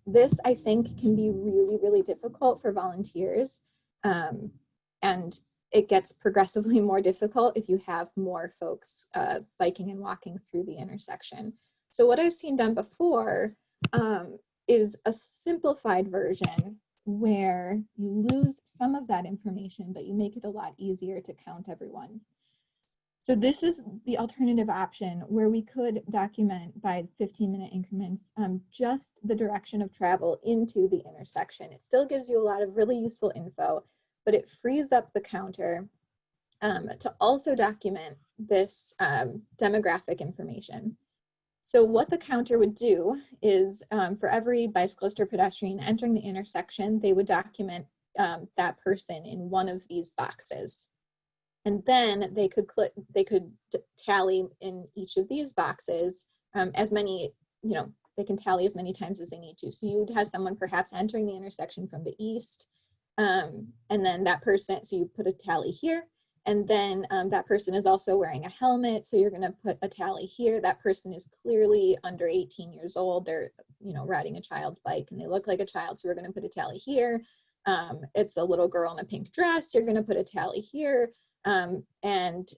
This, I think, can be really, really difficult for volunteers. And it gets progressively more difficult if you have more folks biking and walking through the intersection. So what I've seen done before is a simplified version where you lose some of that information, but you make it a lot easier to count everyone. So this is the alternative option where we could document by 15-minute increments just the direction of travel into the intersection. It still gives you a lot of really useful info, but it frees up the counter to also document this demographic information. So what the counter would do is for every bicyclist or pedestrian entering the intersection, they would document that person in one of these boxes. And then they could tally in each of these boxes as many, they can tally as many times as they need to. So you would have someone perhaps entering the intersection from the east, and then that person, so you put a tally here. And then that person is also wearing a helmet, so you're going to put a tally here. That person is clearly under 18 years old. They're, riding a child's bike, and they look like a child, so we're going to put a tally here. It's a little girl in a pink dress. You're going to put a tally here, and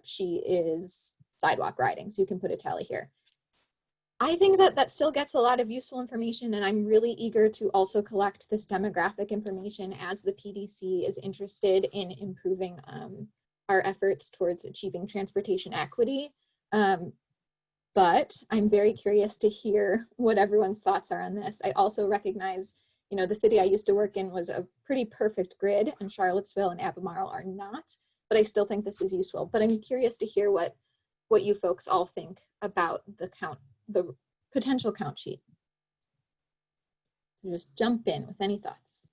she is sidewalk riding, so you can put a tally here. I think that still gets a lot of useful information, and I'm really eager to also collect this demographic information as the PDC is interested in improving our efforts towards achieving transportation equity. But I'm very curious to hear what everyone's thoughts are on this. I also recognize, the city I used to work in was a pretty perfect grid, and Charlottesville and Albemarle are not, but I still think this is useful. But I'm curious to hear what you folks all think about the potential count sheet. So just jump in with any thoughts.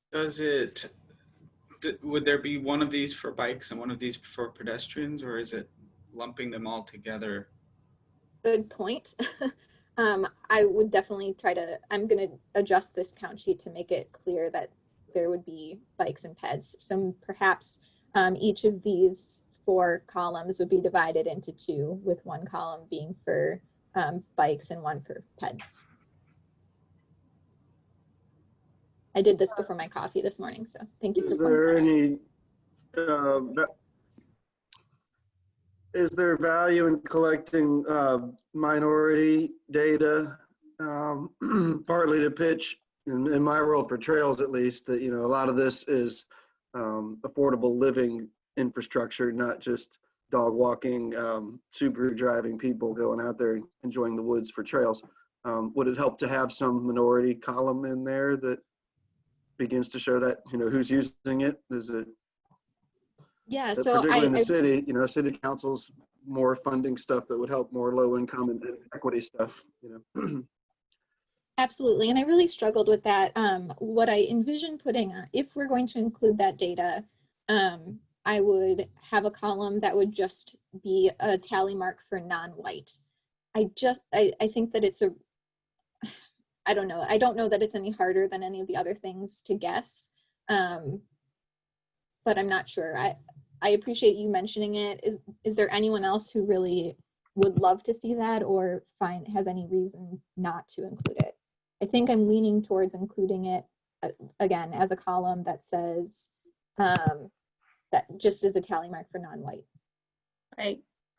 Would there be one of these for bikes and one of these for pedestrians, or is it lumping them all together? Good point. I would definitely I'm going to adjust this count sheet to make it clear that there would be bikes and peds. So perhaps each of these 4 columns would be divided into 2, with one column being for bikes and one for peds. I did this before my coffee this morning, so thank you for Is pointing there that out. any, is there value in collecting minority data, partly to pitch, in my world for trails at least, that, you know, a lot of this is affordable living infrastructure, not just dog walking, Subaru driving people going out there enjoying the woods for trails. Would it help to have some minority column in there that begins to show that, you know, who's using it? Is it, Yeah, so particularly in the city, you know, city councils, more funding stuff that would help more low income and equity stuff, you know? Absolutely, and I really struggled with that. What I envision putting, if we're going to include that data, I would have a column that would just be a tally mark for non-white. I think that it's I don't know. I don't know that it's any harder than any of the other things to guess, but I'm not sure. I appreciate you mentioning it. Is there anyone else who really would love to see that or has any reason not to include it? I think I'm leaning towards including it again as a column that says that just as a tally mark for non-white.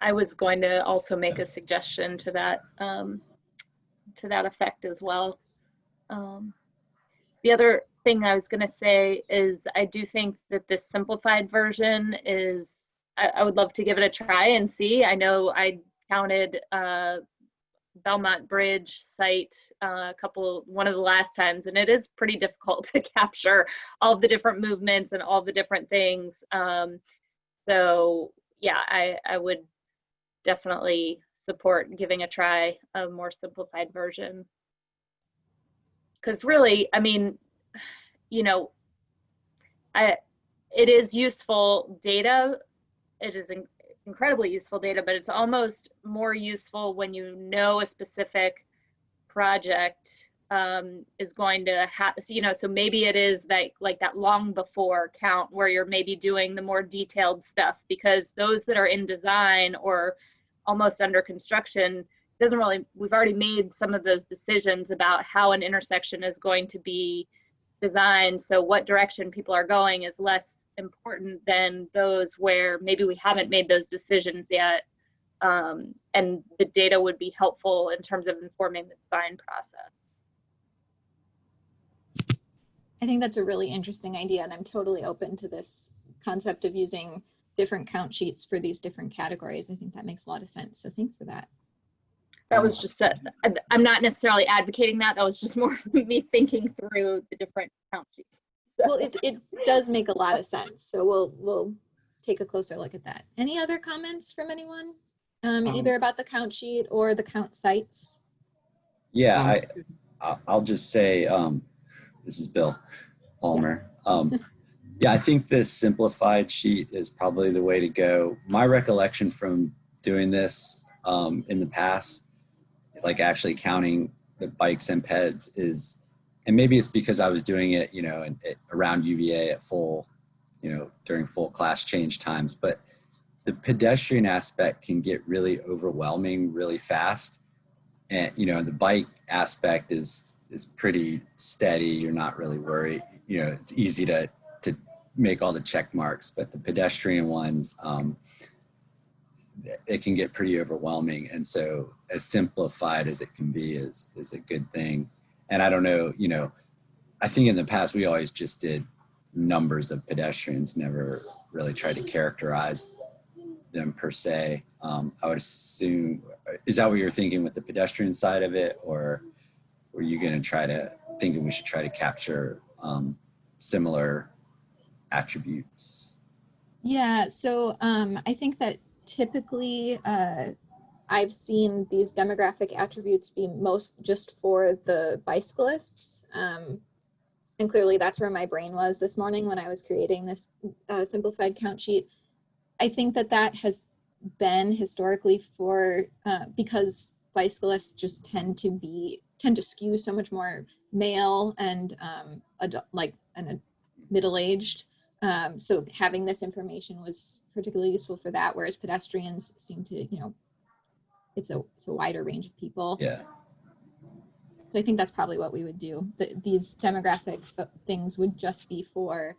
I was going to also make a suggestion to that effect as well. The other thing I was going to say is I do think that this simplified version is, I would love to give it a try and see. I know I counted Belmont Bridge site one of the last times, and it is pretty difficult to capture all of the different movements and all the different things. So yeah, I would definitely support giving a try a more simplified version. Because really, I mean, you know, it is useful data. It is incredibly useful data, but it's almost more useful when you know a specific project is going to have, you know, so maybe it is that like that long before count where you're maybe doing the more detailed stuff, because those that are in design or almost under construction, doesn't really, we've already made some of those decisions about how an intersection is going to be designed. So what direction people are going is less important than those where maybe we haven't made those decisions yet. And the data would be helpful in terms of informing the design process. I think that's a really interesting idea, and I'm totally open to this concept of using different count sheets for these different categories. I think that makes a lot of sense. So thanks for that. That was just I'm not necessarily advocating that. That was just more me thinking through the different count sheets. So. Well, it does make a lot of sense. So we'll take a closer look at that. Any other comments from anyone? Either about the count sheet or the count sites? Yeah, I'll just say, this is Bill Palmer. Yeah, I think this simplified sheet is probably the way to go. My recollection from doing this in the past, like actually counting the bikes and peds is, and maybe it's because I was doing it, you know, around UVA at full, you know, during full class change times, but the pedestrian aspect can get really overwhelming really fast. And, you know, the bike aspect is pretty steady. You're not really worried, you know, it's easy to make all the check marks, but the pedestrian ones, it can get pretty overwhelming. And so as simplified as it can be is a good thing. And I don't know, you know, I think in the past we always just did numbers of pedestrians, never really tried to characterize them per se. I would assume, is that what you're thinking with the pedestrian side of it, or were you going to try to thinking we should try to capture similar attributes? Yeah, so I think that typically I've seen these demographic attributes be most just for the bicyclists. And clearly that's where my brain was this morning when I was creating this simplified count sheet. I think that has been historically for, because bicyclists just tend to skew so much more male and middle-aged. So having this information was particularly useful for that, whereas pedestrians seem to, you know, it's a wider range of people. Yeah. So I think that's probably what we would do. These demographic things would just be for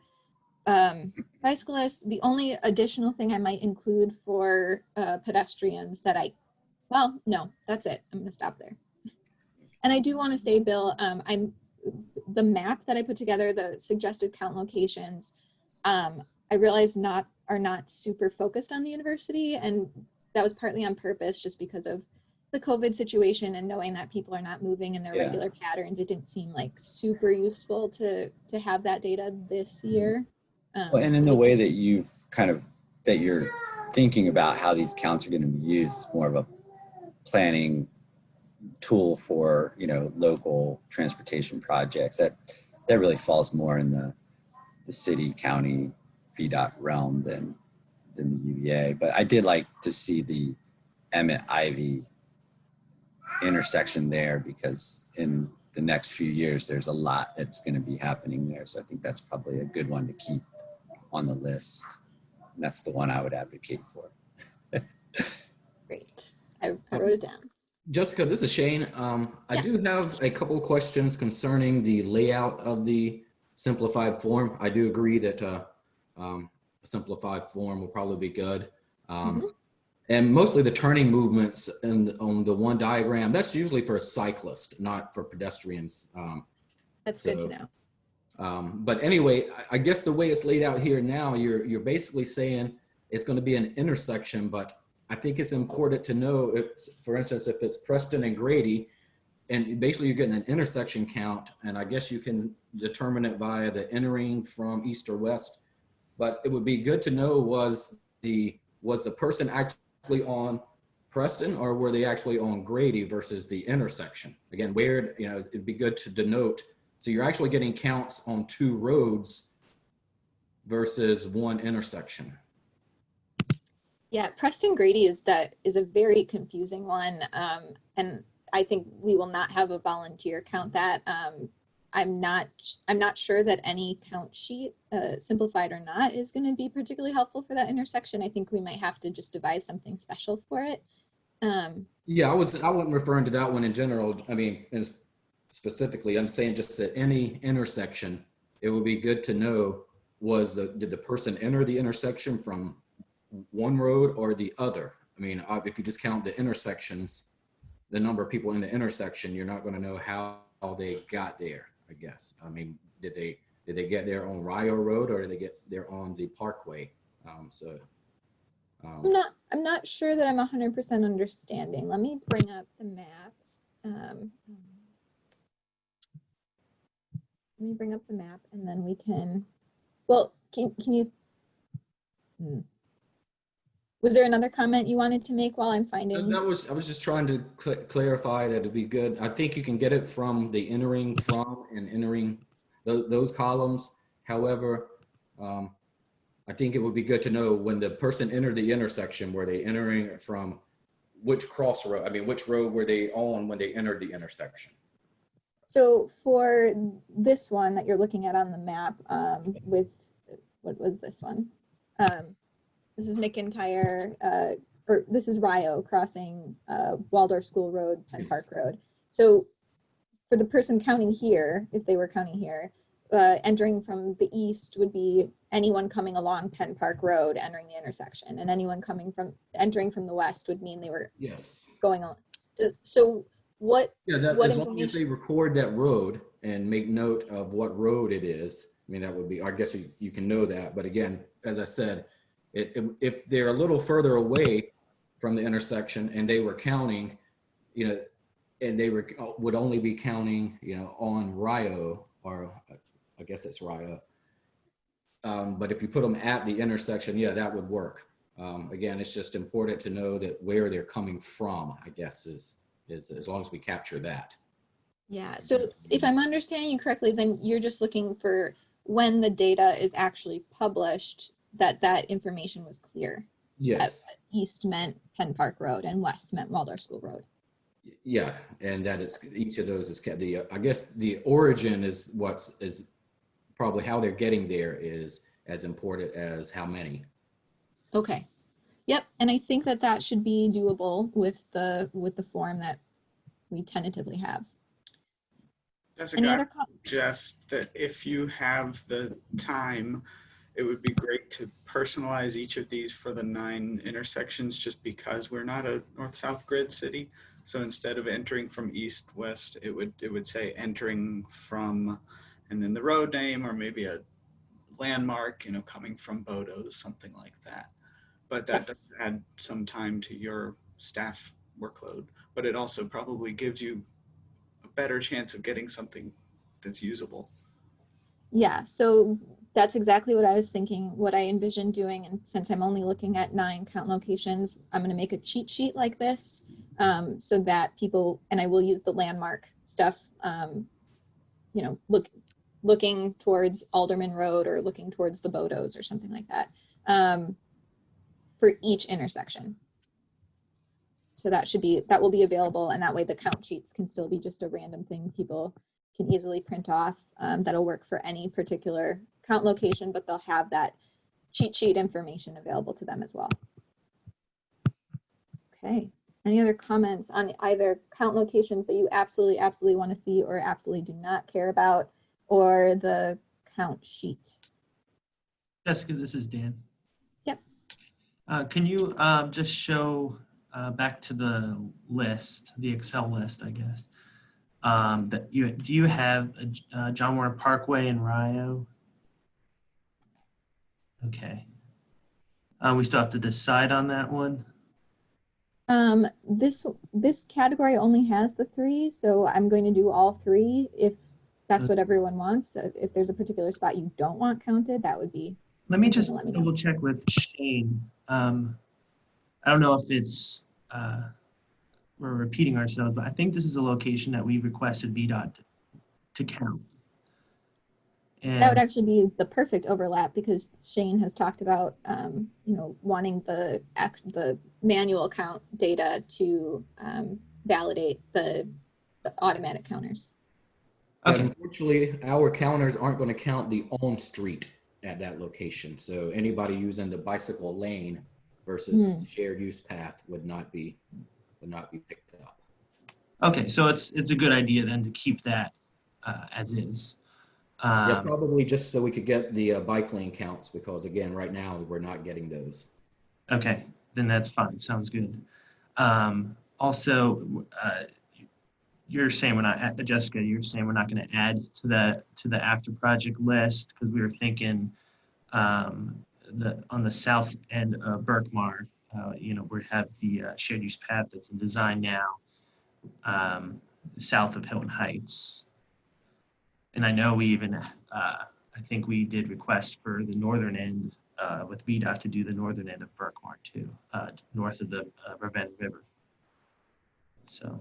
bicyclists. The only additional thing I might include for pedestrians that well, no, that's it. I'm going to stop there. And I do want to say, Bill, the map that I put together, the suggested count locations, I realized are not super focused on the university, and that was partly on purpose, just because of the COVID situation and knowing that people are not moving in their regular patterns. It didn't seem like super useful to have that data this year. Well, and in the way that that you're thinking about how these counts are going to be used, more of a planning tool for, local transportation projects, that really falls more in the city, county, VDOT realm than the UVA. But I did like to see the Emmett Ivy intersection there, because in the next few years, there's a lot that's going to be happening there. So I think that's probably a good one to keep on the list. And that's the one I would advocate for. Great. I wrote it down. Jessica, this is Shane. I do have a couple questions concerning the layout of the simplified form. I do agree that a simplified form will probably be good. And mostly the turning movements on the one diagram, that's usually for a cyclist, not for pedestrians. That's good to know. But anyway, I guess the way it's laid out here now, you're basically saying it's going to be an intersection, but I think it's important to know, for instance, if it's Preston and Grady, and basically you're getting an intersection count, and I guess you can determine it via the entering from east or west. But it would be good to know, was the person actually on Preston, or were they actually on Grady versus the intersection? Again, where, it'd be good to denote. So you're actually getting counts on 2 roads versus 1 intersection. Yeah, Preston Grady is a very confusing one. And I think we will not have a volunteer count that. I'm not sure that any count sheet, simplified or not, is going to be particularly helpful for that intersection. I think we might have to just devise something special for it. Yeah, I wasn't referring to that one in general. I mean, specifically, I'm saying just that any intersection, it would be good to know, did the person enter the intersection from one road or the other? I mean, if you just count the intersections, the number of people in the intersection, you're not going to know how they got there, I guess. I mean, did they get there on Rio Road, or did they get there on the Parkway? I'm not sure that I'm 100% understanding. Let me bring up the map. Let me bring up the map, and then we can. Well, can you? Was there another comment you wanted to make while I'm finding? I was just trying to clarify that it'd be good. I think you can get it from the entering from and entering those columns. However, I think it would be good to know, when the person entered the intersection, were they entering from which crossroad? I mean, which road were they on when they entered the intersection? So for this one that you're looking at on the map, with, what was this one? This is McIntyre, or this is Rio crossing Waldorf School Road, Penn Park Road. So for the person counting here, if they were counting here, entering from the east would be anyone coming along Penn Park Road entering the intersection, and anyone entering from the west would mean they were going on. So what? Yeah, as long as they record that road and make note of what road it is, I mean, that would be, I guess you can know that. But again, as I said, if they're a little further away from the intersection and they were counting, and they would only be counting, on Rio, or I guess it's Rio. But if you put them at the intersection, yeah, that would work. Again, it's just important to know that where they're coming from, I guess, is as long as we capture that. Yeah, so if I'm understanding you correctly, then you're just looking for when the data is actually published, that information was clear. Yes. That east meant Penn Park Road and west meant Waldorf School Road. Yeah, and that it's each of those is I guess the origin is probably how they're getting there is as important as how many. Okay. Yep, and I think that that should be doable with the form that we tentatively have. Jessica, Any I other suggest that if you have the time, it would be great to personalize each of these for the 9 intersections, just because we're not a north-south grid city. So instead of entering from east-west, it would say entering from, and then the road name, or maybe a landmark, coming from Bodo, something like that. But that does add some time to your staff workload, but it also probably gives you a better chance of getting something that's usable. Yeah, so that's exactly what I was thinking, what I envisioned doing. And since I'm only looking at 9 count locations, I'm going to make a cheat sheet like this so that people, and I will use the landmark stuff, looking towards Alderman Road or looking towards the Bodos or something like that for each intersection. So that will be available, and that way the count sheets can still be just a random thing people can easily print off. That'll work for any particular count location, but they'll have that cheat sheet information available to them as well. Okay, any other comments on either count locations that you absolutely want to see or absolutely do not care about, or the count sheet? Jessica, this is Dan. Yep. Can you just show back to the list, the Excel list, I guess. Do you have John Warren Parkway in Rio? Okay. We still have to decide on that one. This category only has the 3, so I'm going to do all 3 if that's what everyone wants. So if there's a particular spot you don't want counted, that would be. Let me just double check with Shane. I don't know if it's we're repeating ourselves, but I think this is a location that we requested VDOT to count. And that would actually be the perfect overlap, because Shane has talked about wanting the manual count data to validate the automatic counters. Okay. But unfortunately, our counters aren't going to count the on street at that location. So anybody using the bicycle lane versus shared use path would not be picked up. Okay, so it's a good idea then to keep that as is. Yeah, probably just so we could get the bike lane counts, because again, right now we're not getting those. Okay, then that's fine. Sounds good. Also, you're saying we're not, Jessica, you're saying we're not going to add to the after project list, because we were thinking on the south end of Berkmar, we have the shared use path that's in design now, south of Hilton Heights. And I know we even, I think we did request for the northern end with VDOT to do the northern end of Berkmar too, north of the Rivanna River. So.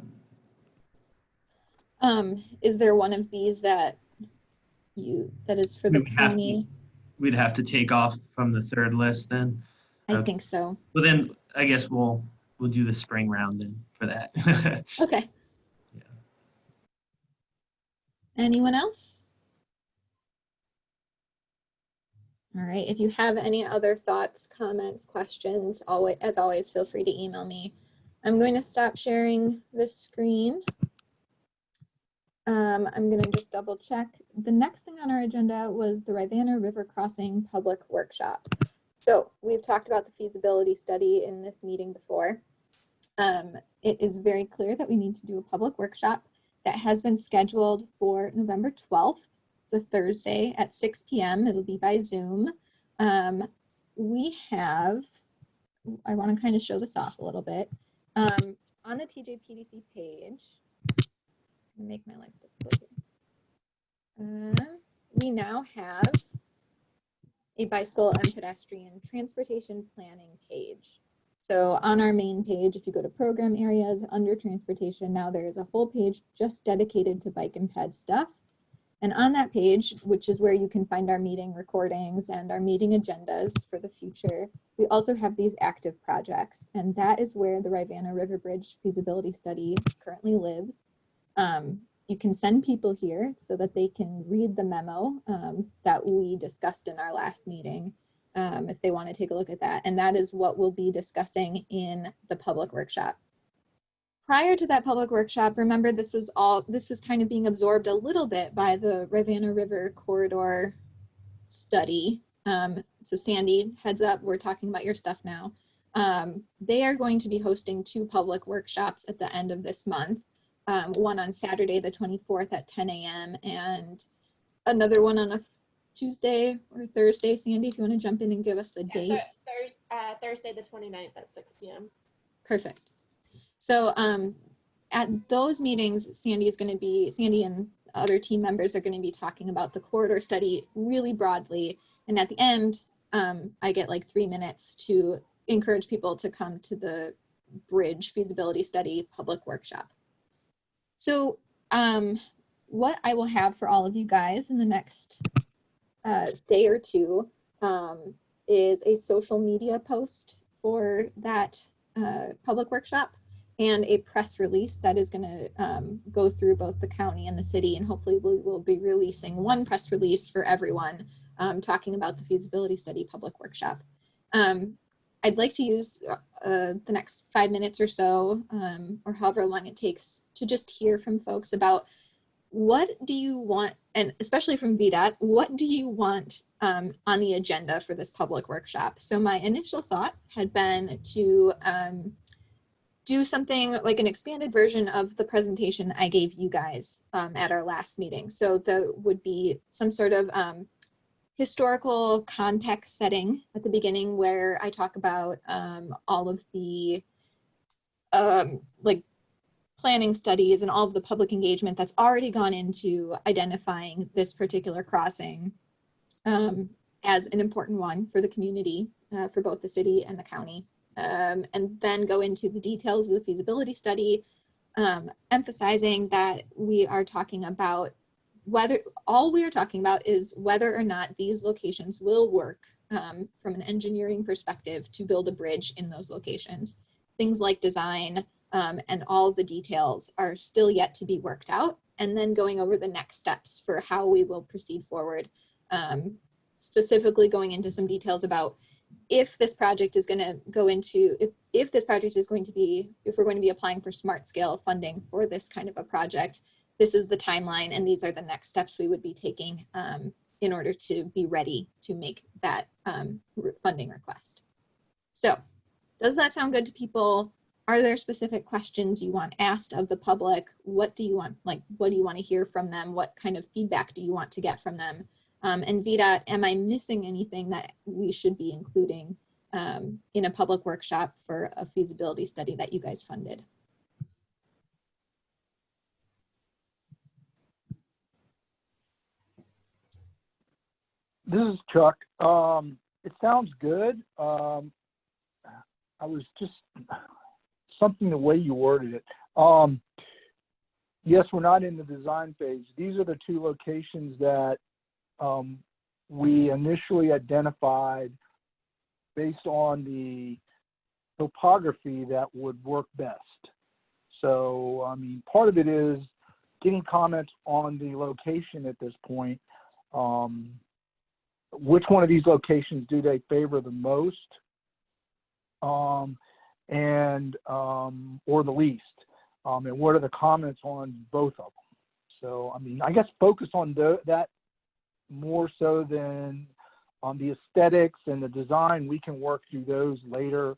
Is there one of these that is for the county? We'd have to take off from the third list then? I think so. Well, then I guess we'll do the spring round then for that. Okay. Yeah. Anyone else? All right, if you have any other thoughts, comments, questions, as always, feel free to email me. I'm going to stop sharing this screen. I'm going to just double check. The next thing on our agenda was the Rivanna River Crossing Public Workshop. So we've talked about the feasibility study in this meeting before. It is very clear that we need to do a public workshop that has been scheduled for November 12th. It's a Thursday at 6 p.m. It'll be by Zoom. We have, I want to kind of show this off a little bit. On the TJPDC page, make my life difficult here. We now have a bicycle and pedestrian transportation planning page. So on our main page, if you go to program areas under transportation, now there is a whole page just dedicated to bike and ped stuff. And on that page, which is where you can find our meeting recordings and our meeting agendas for the future, we also have these active projects. And that is where the Rivanna River Bridge feasibility study currently lives. You can send people here so that they can read the memo that we discussed in our last meeting. if they want to take a look at that. And that is what we'll be discussing in the public workshop. Prior to that public workshop, remember this was kind of being absorbed a little bit by the Rivanna River corridor study. So Sandy, heads up, we're talking about your stuff now. They are going to be hosting 2 public workshops at the end of this month. One on Saturday, the 24th at 10 a.m. and another one on a Tuesday or Thursday. Sandy, if you want to jump in and give us the date. Thursday the 29th at 6 p.m. Perfect. So at those meetings, Sandy and other team members are going to be talking about the corridor study really broadly. And at the end, I get like 3 minutes to encourage people to come to the bridge feasibility study public workshop. So what I will have for all of you guys in the next day or two is a social media post for that public workshop and a press release that is going to go through both the county and the city, and hopefully we will be releasing one press release for everyone talking about the feasibility study public workshop. I'd like to use the next 5 minutes or so, or however long it takes, to just hear from folks about what do you want, and especially from VDOT, what do you want on the agenda for this public workshop? So my initial thought had been to do something like an expanded version of the presentation I gave you guys at our last meeting. So there would be some sort of historical context setting at the beginning where I talk about all of the like planning studies and all of the public engagement that's already gone into identifying this particular crossing as an important one for the community, for both the city and the county. And then go into the details of the feasibility study, emphasizing that we are talking about all we are talking about is whether or not these locations will work from an engineering perspective to build a bridge in those locations. Things like design and all of the details are still yet to be worked out, and then going over the next steps for how we will proceed forward, specifically going into some details about if this project is going to go into, if this project is going to be, if we're going to be applying for smart scale funding for this kind of a project, this is the timeline and these are the next steps we would be taking in order to be ready to make that funding request. So does that sound good to people? Are there specific questions you want asked of the public? What do you want, what do you want to hear from them? What kind of feedback do you want to get from them? And VDOT, am I missing anything that we should be including in a public workshop for a feasibility study that you guys funded? This is Chuck. It sounds good. I was just something the way you worded it. Yes, we're not in the design phase. These are the 2 locations that we initially identified based on the topography that would work best. So, I mean, part of it is getting comments on the location at this point. Which one of these locations do they favor the most or the least? And what are the comments on both of them? So, I mean, I guess focus on that more so than on the aesthetics and the design. We can work through those later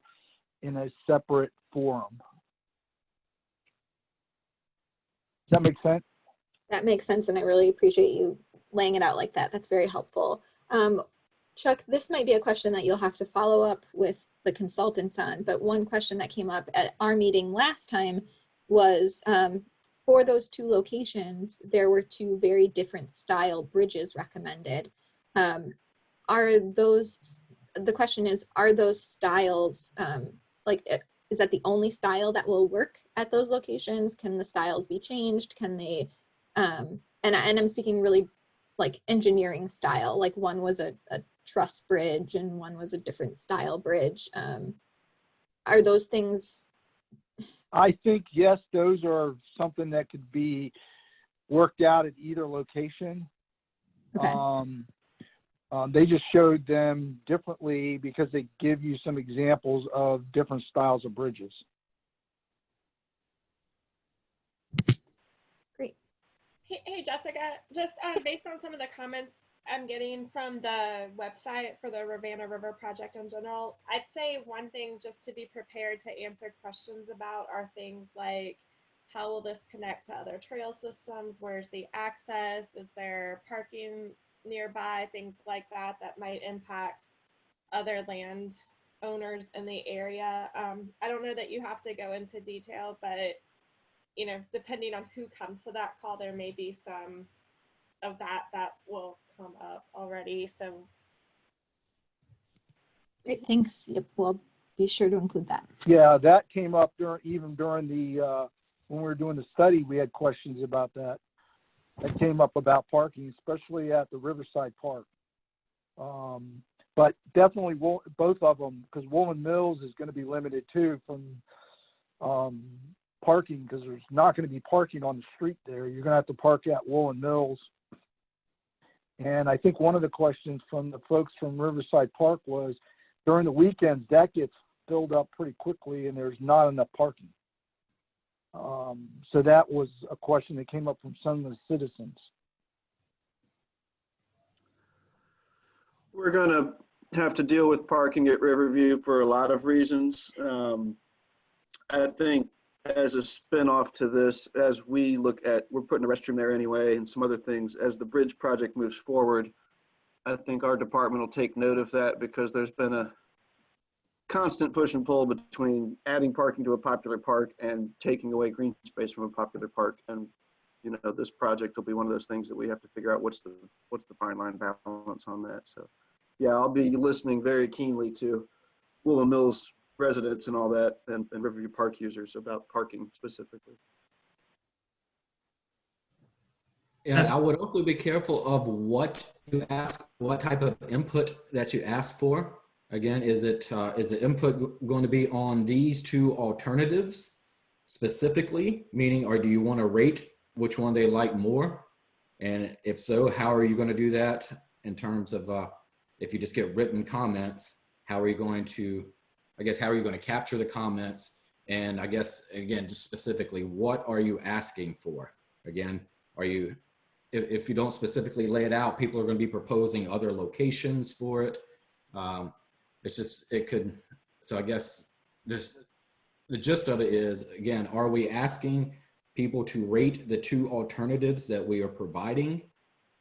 in a separate forum. Does that make sense? That makes sense, and I really appreciate you laying it out like that. That's very helpful. Chuck, this might be a question that you'll have to follow up with the consultants on, but one question that came up at our meeting last time was for those 2 locations, there were 2 very different style bridges recommended. The question is, are those styles, is that the only style that will work at those locations? Can the styles be changed? Can they, and I'm speaking really like engineering style, like one was a truss bridge and one was a different style bridge. Are those things? I think, yes, those are something that could be worked out at either location. Okay. They just showed them differently because they give you some examples of different styles of bridges. Great. Hey, Jessica, just based on some of the comments I'm getting from the website for the Rivanna River project in general, I'd say one thing just to be prepared to answer questions about are things like, how will this connect to other trail systems? Where's the access? Is there parking nearby? Things like that that might impact other land owners in the area. I don't know that you have to go into detail, but you know, depending on who comes to that call, there may be some of that will come up already. So Great, thanks. Yep, we'll be sure to include that. Yeah, that came up during the when we were doing the study. We had questions about that. That came up about parking, especially at the Riverside Park. But definitely both of them, because Woolen Mills is going to be limited too from parking, because there's not going to be parking on the street there. You're going to have to park at Woolen Mills. And I think one of the questions from the folks from Riverside Park was, during the weekends, that gets filled up pretty quickly and there's not enough parking. So that was a question that came up from some of the citizens. We're going to have to deal with parking at Riverview for a lot of reasons. I think as a spinoff to this, as we look at, we're putting a restroom there anyway and some other things, as the bridge project moves forward, I think our department will take note of that, because there's been a constant push and pull between adding parking to a popular park and taking away green space from a popular park. And, you know, this project will be one of those things that we have to figure out what's the fine line balance on that. So yeah, I'll be listening very keenly to Woolen Mills residents and all that, and Riverview Park users about parking specifically. Yeah, I would also be careful of what you ask, what type of input that you ask for. Again, is the input going to be on these two alternatives specifically, meaning, or do you want to rate which one they like more? And if so, how are you going to do that in terms of, if you just get written comments, how are you going to, I guess, how are you going to capture the comments? And I guess, again, just specifically, what are you asking for? Again, are you, if you don't specifically lay it out, people are going to be proposing other locations for it. It's just, it could, so I guess this, the gist of it is, again, are we asking people to rate the two alternatives that we are providing?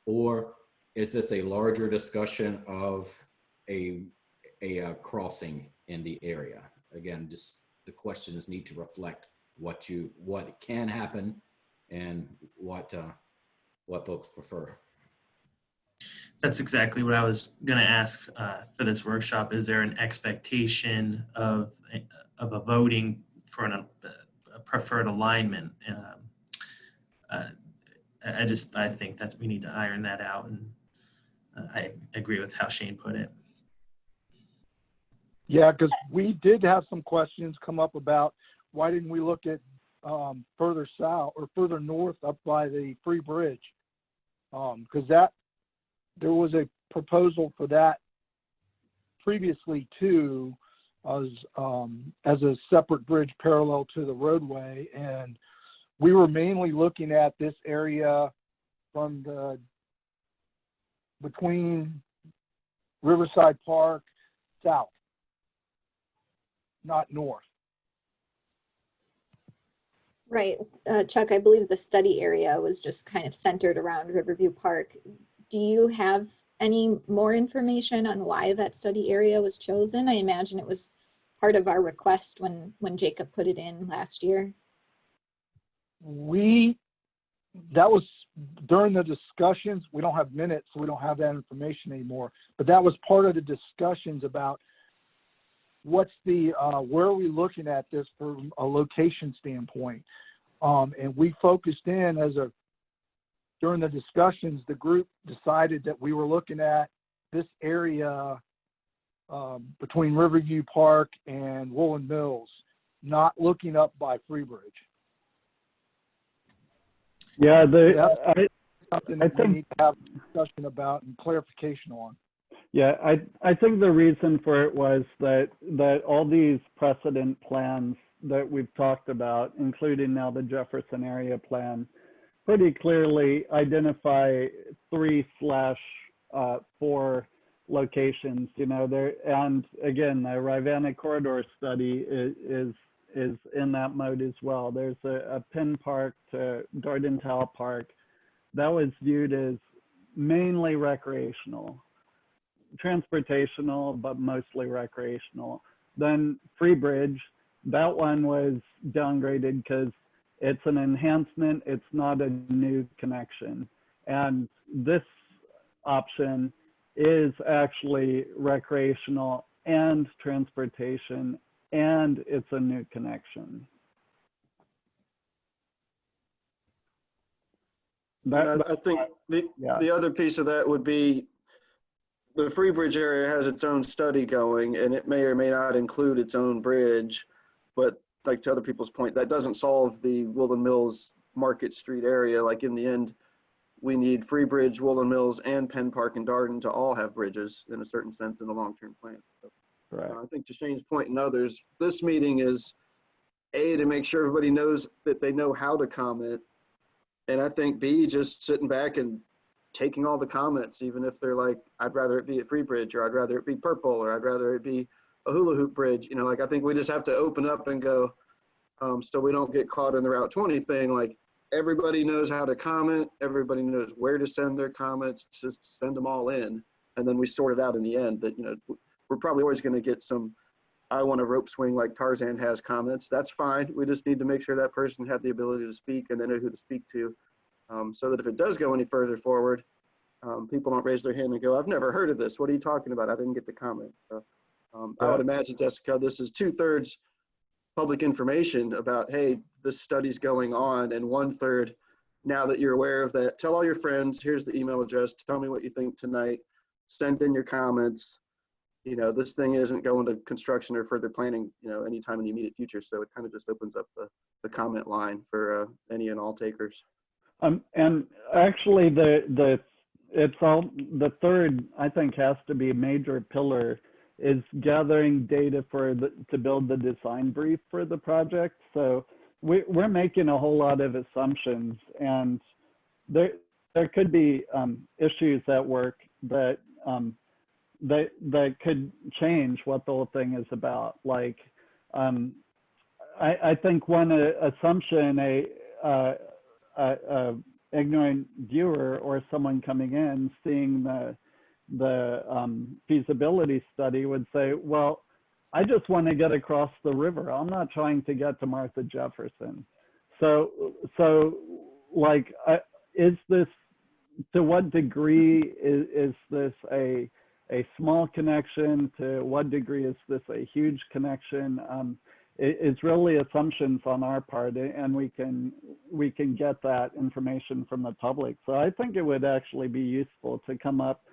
Or is this a larger discussion of a crossing in the area? Again, just the questions need to reflect what can happen and what folks prefer. That's exactly what I was going to ask for this workshop. Is there an expectation of a voting for a preferred alignment? I think that we need to iron that out, and I agree with how Shane put it. Yeah, because we did have some questions come up about why didn't we look at further south or further north up by the Free Bridge, because there was a proposal for that previously too, as a separate bridge parallel to the roadway, and we were mainly looking at this area from between Riverside Park south, not north. Right. Chuck, I believe the study area was just kind of centered around Riverview Park. Do you have any more information on why that study area was chosen? I imagine it was part of our request when Jacob put it in last year. That was during the discussions. We don't have minutes, so we don't have that information anymore. But that was part of the discussions about what's the where are we looking at this from a location standpoint, and we focused in during the discussions. The group decided that we were looking at this area between Riverview Park and Woolen Mills, not looking up by Freebridge. Yeah, something that we need to have a discussion about and clarification on. Yeah, I think the reason for it was that all these precedent plans that we've talked about, including now the Jefferson area plan, pretty clearly identify 3/4 locations, you know, there, and again, the Rivanna corridor study is in that mode as well. There's a Penn Park to Dardental Park that was viewed as mainly recreational, transportational, but mostly recreational. Then Freebridge, that one was downgraded because it's an enhancement, it's not a new connection. And this option is actually recreational and transportation, and it's a new connection. I think the other piece of that would be the Freebridge area has its own study going, and it may or may not include its own bridge. But like to other people's point, that doesn't solve the Woodland Mills Market Street area. Like in the end, we need Freebridge, Woodland Mills, and Penn Park and Darden to all have bridges in a certain sense in the long-term plan. So, right. I think to Shane's point and others, this meeting is A, to make sure everybody knows that they know how to comment. And I think B, just sitting back and taking all the comments, even if they're like, I'd rather it be at Freebridge, or I'd rather it be purple, or I'd rather it be a hula hoop bridge. You know, like I think we just have to open up and go, so we don't get caught in the Route 20 thing. Like everybody knows how to comment. Everybody knows where to send their comments. Just send them all in. And then we sort it out in the end that, you know, we're probably always going to get some, I want a rope swing like Tarzan has comments. That's fine. We just need to make sure that person had the ability to speak and they know who to speak to. So that if it does go any further forward, people don't raise their hand and go, I've never heard of this. What are you talking about? I didn't get the comment. So I would imagine, Jessica, this is 2/3 public information about, hey, this study's going on, and 1/3, now that you're aware of that, tell all your friends, here's the email address, tell me what you think tonight, send in your comments. You know, this thing isn't going to construction or further planning, you know, anytime in the immediate future. So it kind of just opens up the comment line for any and all takers. And actually it's all, the third, I think, has to be a major pillar is gathering data to build the design brief for the project. So we're making a whole lot of assumptions, and there could be issues at work that could change what the whole thing is about. Like, I think one assumption a ignorant viewer or someone coming in seeing the feasibility study would say, well, I just want to get across the river. I'm not trying to get to Martha Jefferson. So like, is this, to what degree is this a small connection? To what degree is this a huge connection? It's really assumptions on our part, and we can get that information from the public. So I think it would actually be useful to come up,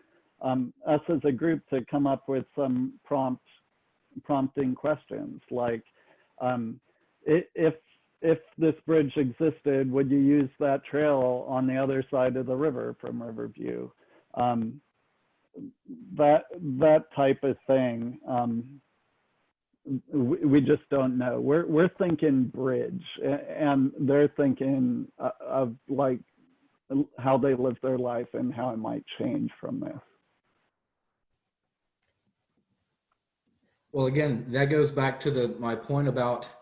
us as a group, to come up with some prompting questions like, if this bridge existed, would you use that trail on the other side of the river from Riverview? That type of thing. We just don't know. We're thinking bridge, and they're thinking of like how they live their life and how it might change from this. Well, again, that goes back to my point about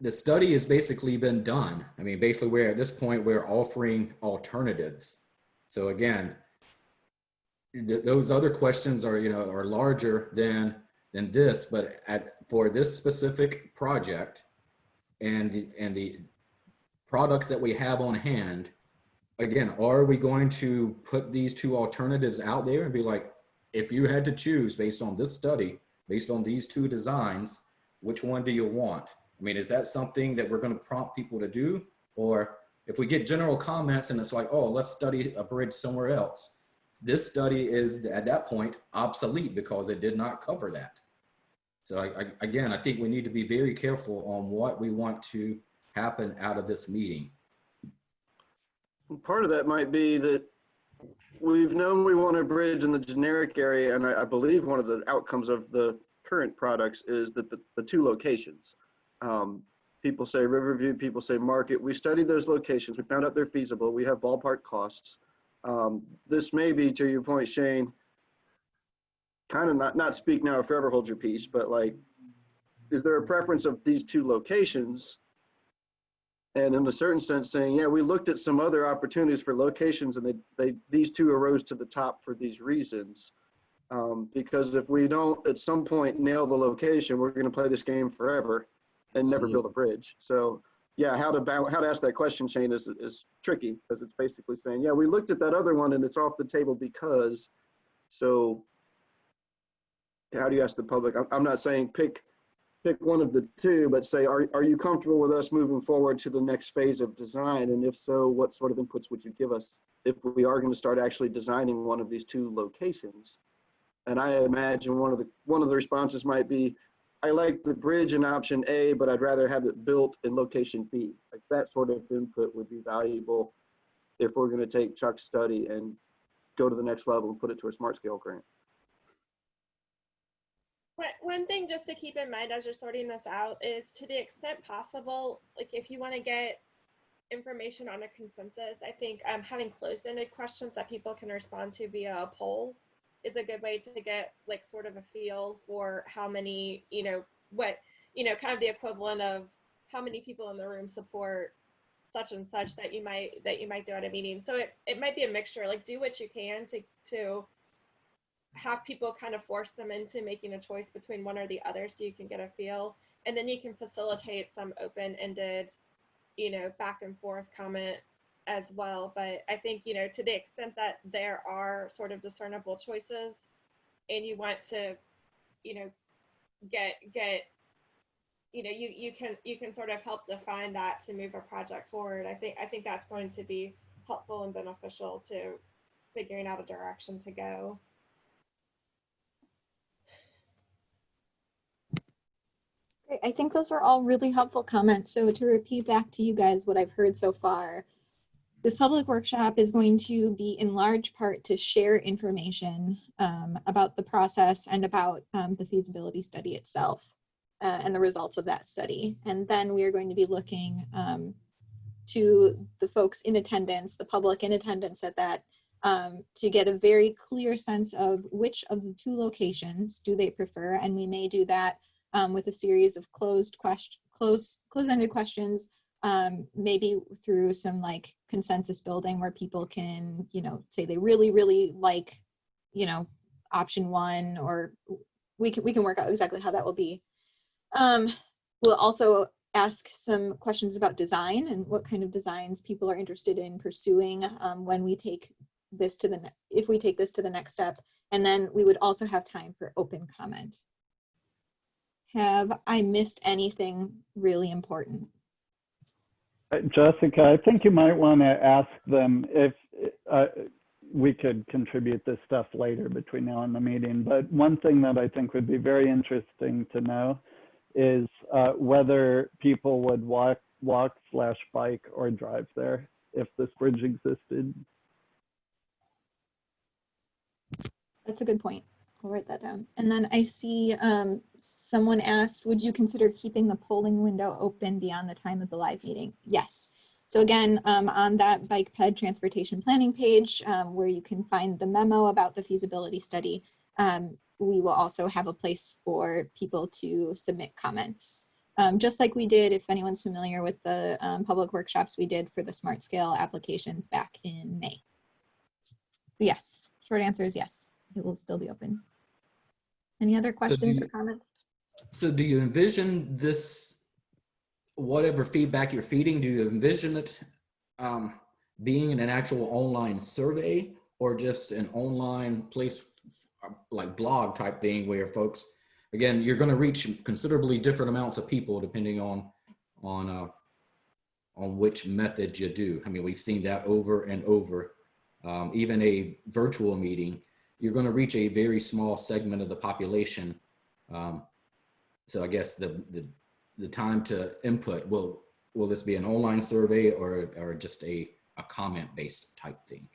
the study has basically been done. I mean, basically we're at this point, we're offering alternatives. So again, those other questions are, are larger than this, but for this specific project and the products that we have on hand, again, are we going to put these two alternatives out there and be like, if you had to choose based on this study, based on these two designs, which one do you want? I mean, is that something that we're going to prompt people to do? Or if we get general comments and it's like, oh, let's study a bridge somewhere else. This study is at that point obsolete because it did not cover that. So again, I think we need to be very careful on what we want to happen out of this meeting. Part of that might be that we've known we want a bridge in the generic area, and I believe one of the outcomes of the current products is that the two locations. People say Riverview, people say Market. We studied those locations. We found out they're feasible. We have ballpark costs. This may be, to your point, Shane, kind of not speak now or forever hold your peace, but like, is there a preference of these two locations? And in a certain sense saying, yeah, we looked at some other opportunities for locations and these two arose to the top for these reasons. Because if we don't at some point nail the location, we're going to play this game forever and never build a bridge. So yeah, how to ask that question, Shane, is tricky, because it's basically saying, yeah, we looked at that other one and it's off the table because. So how do you ask the public? I'm not saying pick one of the two, but say, are you comfortable with us moving forward to the next phase of design? And if so, what sort of inputs would you give us if we are going to start actually designing one of these two locations? And I imagine one of the responses might be, I like the bridge in option A, but I'd rather have it built in location B. Like that sort of input would be valuable if we're going to take Chuck's study and go to the next level and put it to a smart scale grant. One thing just to keep in mind as you're sorting this out is, to the extent possible, like if you want to get information on a consensus, I think having closed-ended questions that people can respond to via a poll is a good way to get like sort of a feel for how many, kind of the equivalent of how many people in the room support such and such that you might do at a meeting. So it might be a mixture, like do what you can to have people kind of force them into making a choice between one or the other so you can get a feel. And then you can facilitate some open-ended, back and forth comment as well. But I think, to the extent that there are sort of discernible choices and you want to, get, you can sort of help define that to move a project forward. I think that's going to be helpful and beneficial to figuring out a direction to go. Great. I think those are all really helpful comments. So to repeat back to you guys what I've heard so far, this public workshop is going to be in large part to share information about the process and about the feasibility study itself and the results of that study. And then we are going to be looking to the folks in attendance, the public in attendance at that, to get a very clear sense of which of the two locations do they prefer. And we may do that with a series of closed-ended questions, maybe through some like consensus building where people can, say they really, really like, option one, or we can work out exactly how that will be. We'll also ask some questions about design and what kind of designs people are interested in pursuing when we take this to if we take this to the next step. And then we would also have time for open comment. Have I missed anything really important? Jessica, I think you might want to ask them if we could contribute this stuff later between now and the meeting. But one thing that I think would be very interesting to know is whether people would walk/bike or drive there if this bridge existed. That's a good point. I'll write that down. And then I see someone asked, would you consider keeping the polling window open beyond the time of the live meeting? Yes. So again, on that bike ped transportation planning page, where you can find the memo about the feasibility study, we will also have a place for people to submit comments. Just like we did, if anyone's familiar with the public workshops we did for the smart scale applications back in May. So yes, short answer is yes, it will still be open. Any other questions or comments? So do you envision this, whatever feedback you're feeding, do you envision it being an actual online survey or just an online place like blog type thing where folks, again, you're going to reach considerably different amounts of people depending on which method you do. I mean, we've seen that over and over. Even a virtual meeting, you're going to reach a very small segment of the population. So I guess the time to input, will this be an online survey or just a comment-based type thing?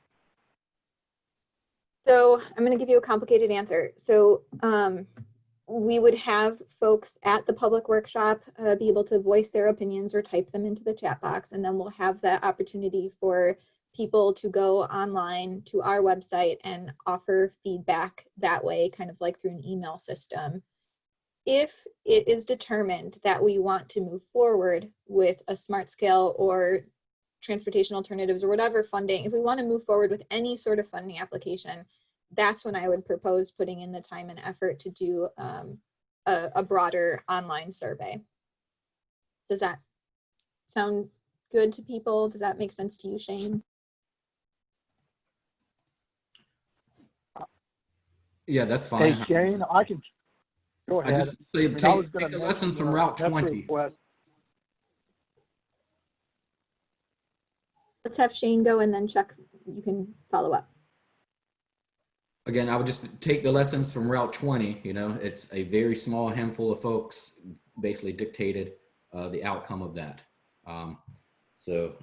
So I'm going to give you a complicated answer. So we would have folks at the public workshop be able to voice their opinions or type them into the chat box, and then we'll have the opportunity for people to go online to our website and offer feedback that way, kind of like through an email system. If it is determined that we want to move forward with a smart scale or transportation alternatives or whatever funding, if we want to move forward with any sort of funding application, that's when I would propose putting in the time and effort to do a broader online survey. Does that sound good to people? Does that make sense to you, Shane? Yeah, that's fine. Hey, Shane, I can go ahead. I just say I was take gonna the mention lessons from the Route Metro 20. Quest. Let's have Shane go and then Chuck, you can follow up. Again, I would just take the lessons from Route 20. You know, it's a very small handful of folks basically dictated the outcome of that. So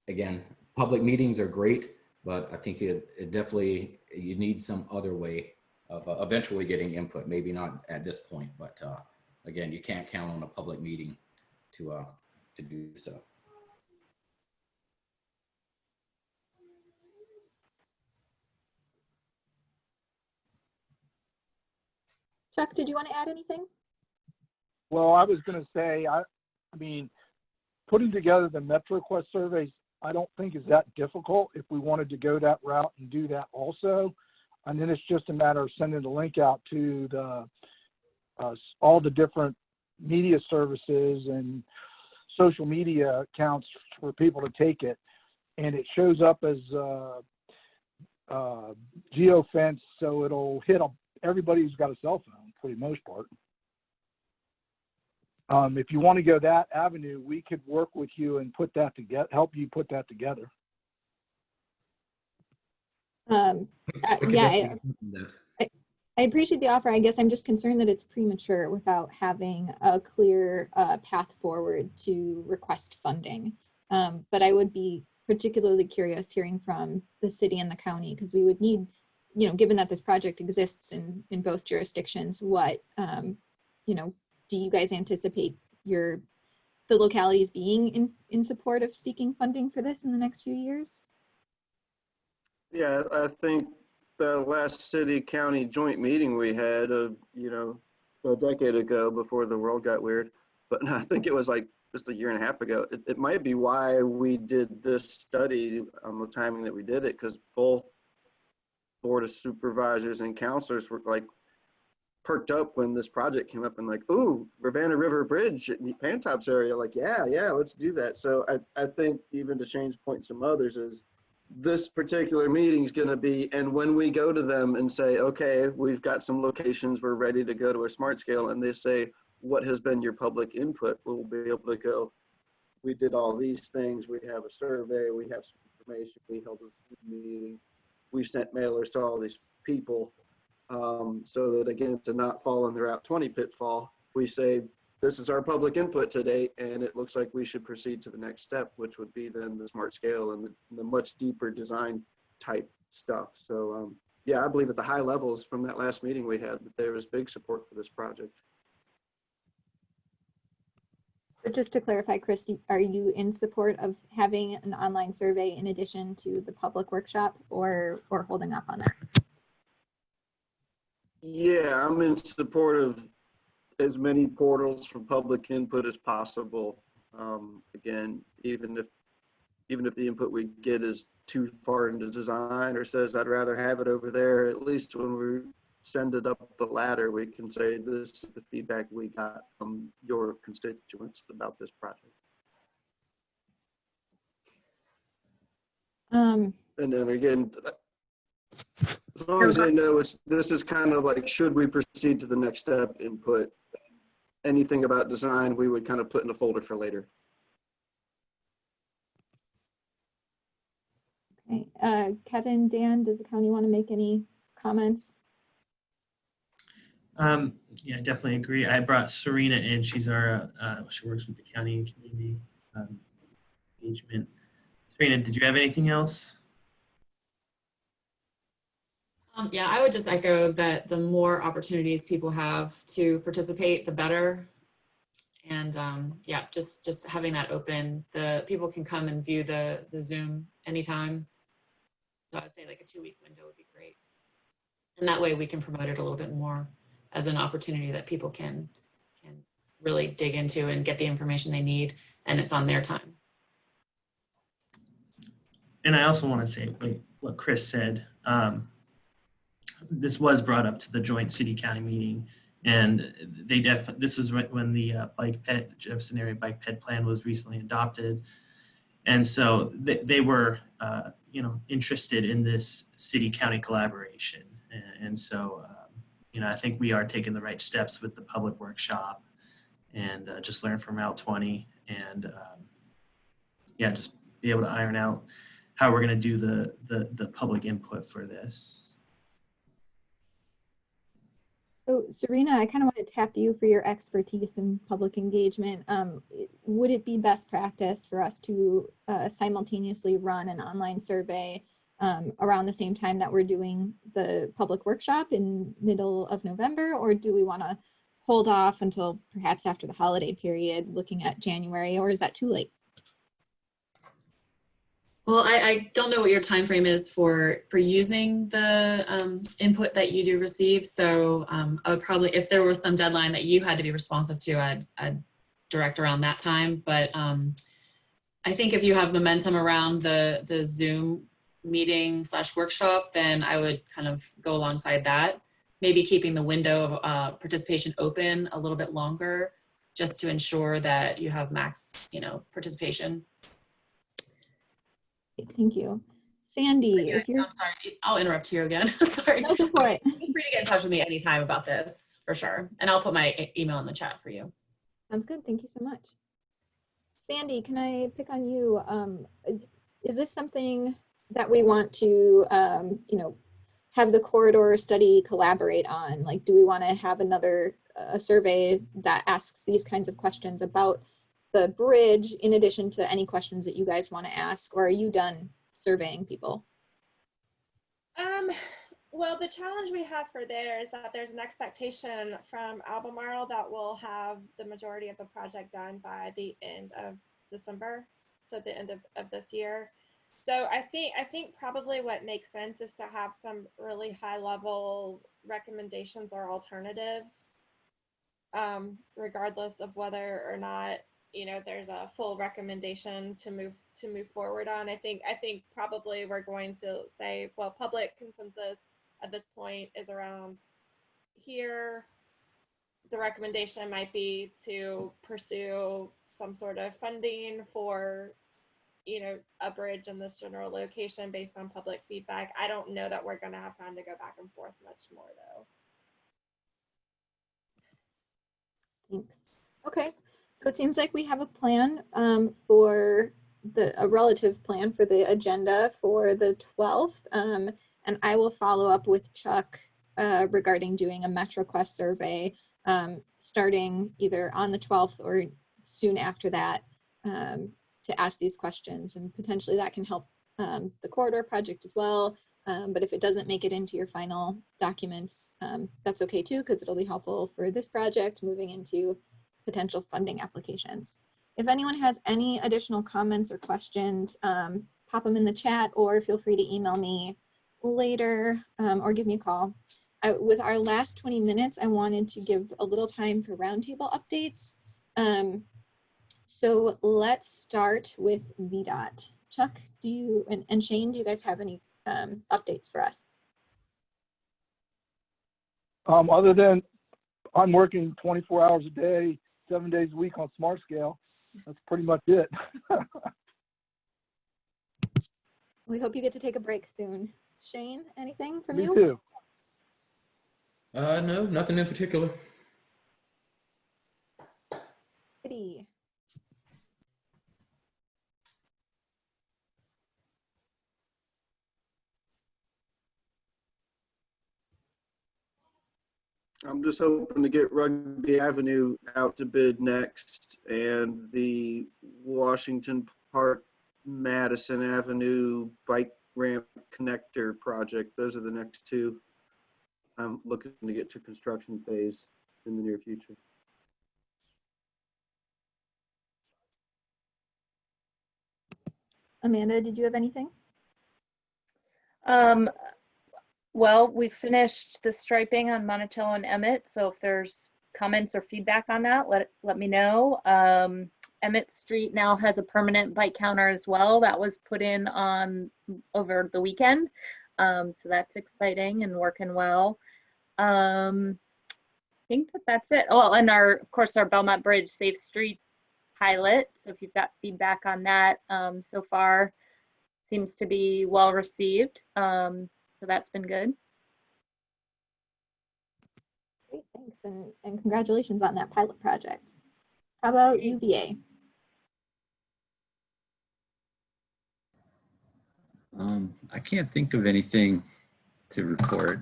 again, public meetings are great, but I think it definitely, you need some other way of eventually getting input. Maybe not at this point, but again, you can't count on a public meeting to do so. Chuck, did you want to add anything? Well, I was going to say, I mean, putting together the MetroQuest surveys, I don't think is that difficult if we wanted to go that route and do that also. And then it's just a matter of sending the link out to the all the different media services and social media accounts for people to take it. And it shows up as geofence, so it'll hit everybody who's got a cell phone for the most part. If you want to go that avenue, we could work with you and put that together, help you put that together. Yeah, I appreciate the offer. I guess I'm just concerned that it's premature without having a clear path forward to request funding. But I would be particularly curious hearing from the city and the county, because we would need, you know, given that this project exists in both jurisdictions, what, you know, do you guys anticipate the localities being in support of seeking funding for this in the next few years? Yeah, I think the last city-county joint meeting we had, you know, a decade ago before the world got weird, but I think it was like just a year and a half ago. It might be why we did this study on the timing that we did it, because both board of supervisors and counselors were like perked up when this project came up and like, ooh, Rivanna River Bridge in the Pantops area, like, yeah, let's do that. So I think even to Shane's point and some others is this particular meeting is going to be, and when we go to them and say, okay, we've got some locations, we're ready to go to a smart scale, and they say, what has been your public input? We'll be able to go, we did all these things, we have a survey, we have some information, we held a Zoom meeting, we sent mailers to all these people, so that again, to not fall in the Route 20 pitfall, we say, this is our public input today, and it looks like we should proceed to the next step, which would be then the smart scale and the much deeper design type stuff. So yeah, I believe at the high levels from that last meeting we had that there was big support for this project. But just to clarify, Chris, are you in support of having an online survey in addition to the public workshop, or holding up on that? Yeah, I'm in support of as many portals for public input as possible. Again, even if the input we get is too far into design or says I'd rather have it over there, at least when we send it up the ladder, we can say this is the feedback we got from your constituents about this project. And then again, as long as they know this is kind of like, should we proceed to the next step input, anything about design, we would kind of put in a folder for later. Okay, Kevin, Dan, does the county want to make any comments? Yeah, I definitely agree. I brought Serena in. She's our, she works with the county and community engagement. Serena, did you have anything else? Yeah, I would just echo that the more opportunities people have to participate, the better. And yeah, just having that open, the people can come and view the Zoom anytime. So I'd say like a 2-week window would be great. And that way we can promote it a little bit more as an opportunity that people can really dig into and get the information they need, and it's on their time. And I also want to say, like what Chris said, this was brought up to the joint city county meeting, and this is when the Jefferson area bike ped plan was recently adopted. And so they were, interested in this city county collaboration. And so, I think we are taking the right steps with the public workshop and just learn from Route 20 and just be able to iron out how we're going to do the public input for this. So Serena, I kind of want to tap you for your expertise in public engagement. Would it be best practice for us to simultaneously run an online survey around the same time that we're doing the public workshop in middle of November, or do we want to hold off until perhaps after the holiday period, looking at January, or is that too late? Well, I don't know what your time frame is for using the input that you do receive. So I would probably, if there was some deadline that you had to be responsive to, I'd direct around that time. But I think if you have momentum around the Zoom meeting / workshop, then I would kind of go alongside that. Maybe keeping the window of participation open a little bit longer, just to ensure that you have max, participation. Thank you. Sandy, I'm sorry, I'll interrupt you again. Sorry. No, go for it. Feel free to get in touch with me anytime about this, for sure. And I'll put my email in the chat for you. Sounds good. Thank you so much. Sandy, can I pick on you? Is this something that we want to, have the corridor study collaborate on? Like, do we want to have another survey that asks these kinds of questions about the bridge in addition to any questions that you guys want to ask, or are you done surveying people? Well, the challenge we have for there is that there's an expectation from Albemarle that we'll have the majority of the project done by the end of December, so the end of this year. So I think probably what makes sense is to have some really high level recommendations or alternatives, regardless of whether or not there's a full recommendation to move forward on. I think probably we're going to say, well, public consensus at this point is around here. The recommendation might be to pursue some sort of funding for a bridge in this general location based on public feedback. I don't know that we're going to have time to go back and forth much more though. Thanks. Okay. So it seems like we have a plan for a relative plan for the agenda for the 12th. And I will follow up with Chuck regarding doing a MetroQuest survey starting either on the 12th or soon after that to ask these questions. And potentially that can help the corridor project as well. But if it doesn't make it into your final documents, that's okay too, because it'll be helpful for this project moving into potential funding applications. If anyone has any additional comments or questions, pop them in the chat or feel free to email me later or give me a call. With our last 20 minutes, I wanted to give a little time for roundtable updates. So let's start with VDOT. Chuck, and Shane, do you guys have any updates for us? Other than I'm working 24 hours a day, 7 days a week on Smart Scale. That's pretty much it. We hope you get to take a break soon. Shane, anything from Me you? too. No, nothing in particular. Kitty. I'm just hoping to get Rugby Avenue out to bid next, and the Washington Park Madison Avenue bike ramp connector project. Those are the next two. I'm looking to get to construction phase in the near future. Amanda, did you have anything? Well, we finished the striping on Monticello and Emmett, so if there's comments or feedback on that, let me know. Emmett Street now has a permanent bike counter as well. That was put in on over the weekend, so that's exciting and working well. I think that's it. Oh, and of course, our Belmont Bridge Safe Streets pilot. So if you've got feedback on that, so far seems to be well received. So that's been good. Great, thanks, and congratulations on that pilot project. How about UVA? I can't think of anything to report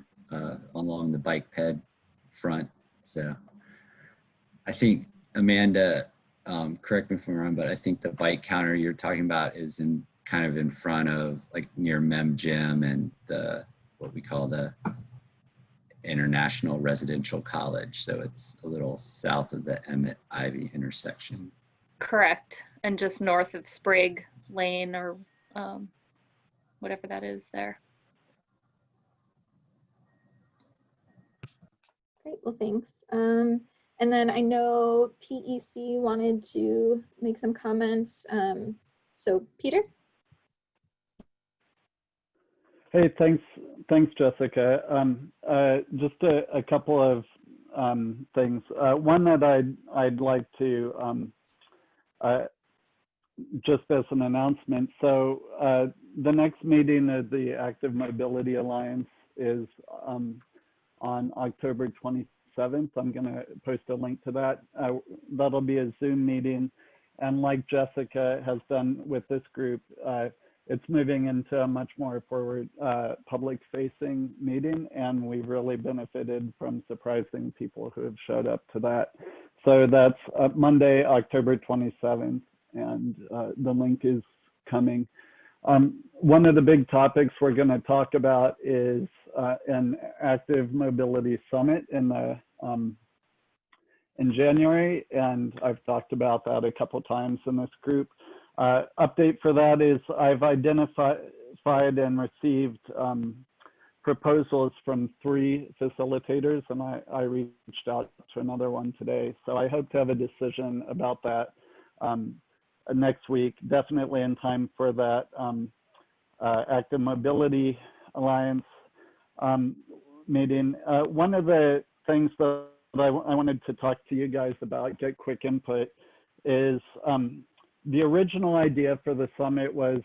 along the bike ped front. So I think Amanda, correct me if I'm wrong, but I think the bike counter you're talking about is kind of in front of, like, near Mem Gym and what we call the International Residential College. So it's a little south of the Emmett Ivy intersection. Correct, and just north of Sprague Lane or whatever that is there. Great, well, thanks. And then I know PEC wanted to make some comments. So Peter? Hey, thanks, Jessica. Just a couple of things. One that I'd like to just as an announcement. So the next meeting of the Active Mobility Alliance is on October 27th. I'm going to post a link to that. That'll be a Zoom meeting. And like Jessica has done with this group, it's moving into a much more forward public-facing meeting, and we've really benefited from surprising people who have showed up to that. So that's Monday, October 27th, and the link is coming. One of the big topics we're going to talk about is an active mobility summit in January, and I've talked about that a couple times in this group. Update for that is I've identified and received proposals from 3 facilitators, and I reached out to another one today. So I hope to have a decision about that next week, definitely in time for that Active Mobility Alliance meeting. One of the things that I wanted to talk to you guys about, get quick input, is the original idea for the summit was,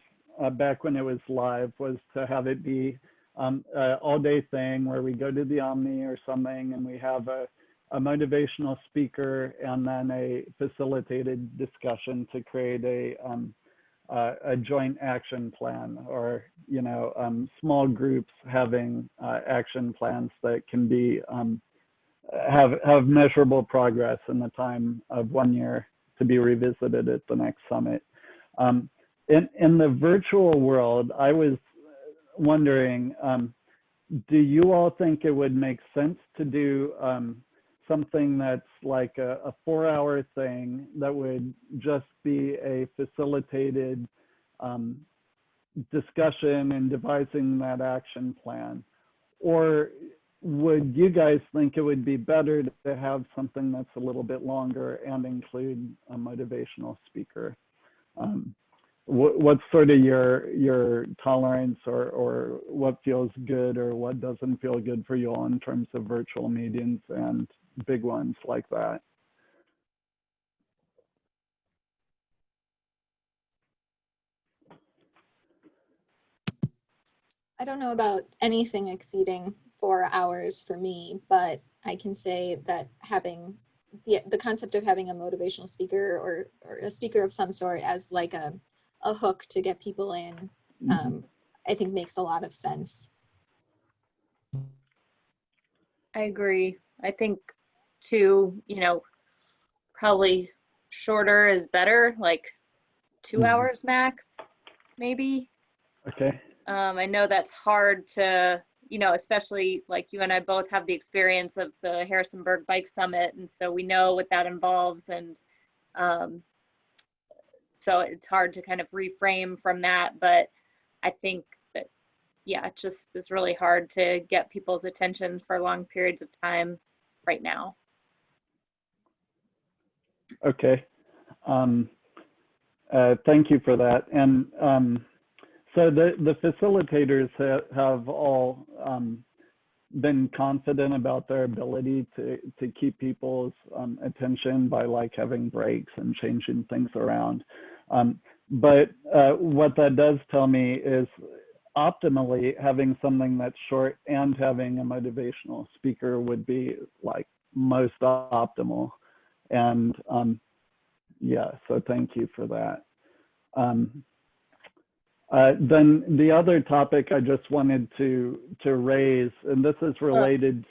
back when it was live, was to have it be an all-day thing where we go to the Omni or something and we have a motivational speaker and then a facilitated discussion to create a joint action plan, or small groups having action plans that can be have measurable progress in the time of 1 year to be revisited at the next summit. In the virtual world, I was wondering, do you all think it would make sense to do something that's like a 4-hour thing that would just be a facilitated discussion and devising that action plan? Or would you guys think it would be better to have something that's a little bit longer and include a motivational speaker? What's sort of your tolerance, or what feels good or what doesn't feel good for you all in terms of virtual meetings and big ones like that? I don't know about anything exceeding 4 hours for me, but I can say that having the concept of having a motivational speaker or a speaker of some sort as like a hook to get people in, I think makes a lot of sense. I agree. I think too, probably shorter is better, like 2 hours max, maybe. Okay. I know that's hard to, you know, especially like you and I both have the experience of the Harrisonburg Bike Summit, and so we know what that involves, and so it's hard to kind of reframe from that. But I think that, yeah, it just is really hard to get people's attention for long periods of time right now. Okay. Thank you for that. And so the facilitators have all been confident about their ability to keep people's attention by like having breaks and changing things around. But what that does tell me is optimally having something that's short and having a motivational speaker would be like most optimal. And yeah, so thank you for that. Then the other topic I just wanted to raise, and this is related,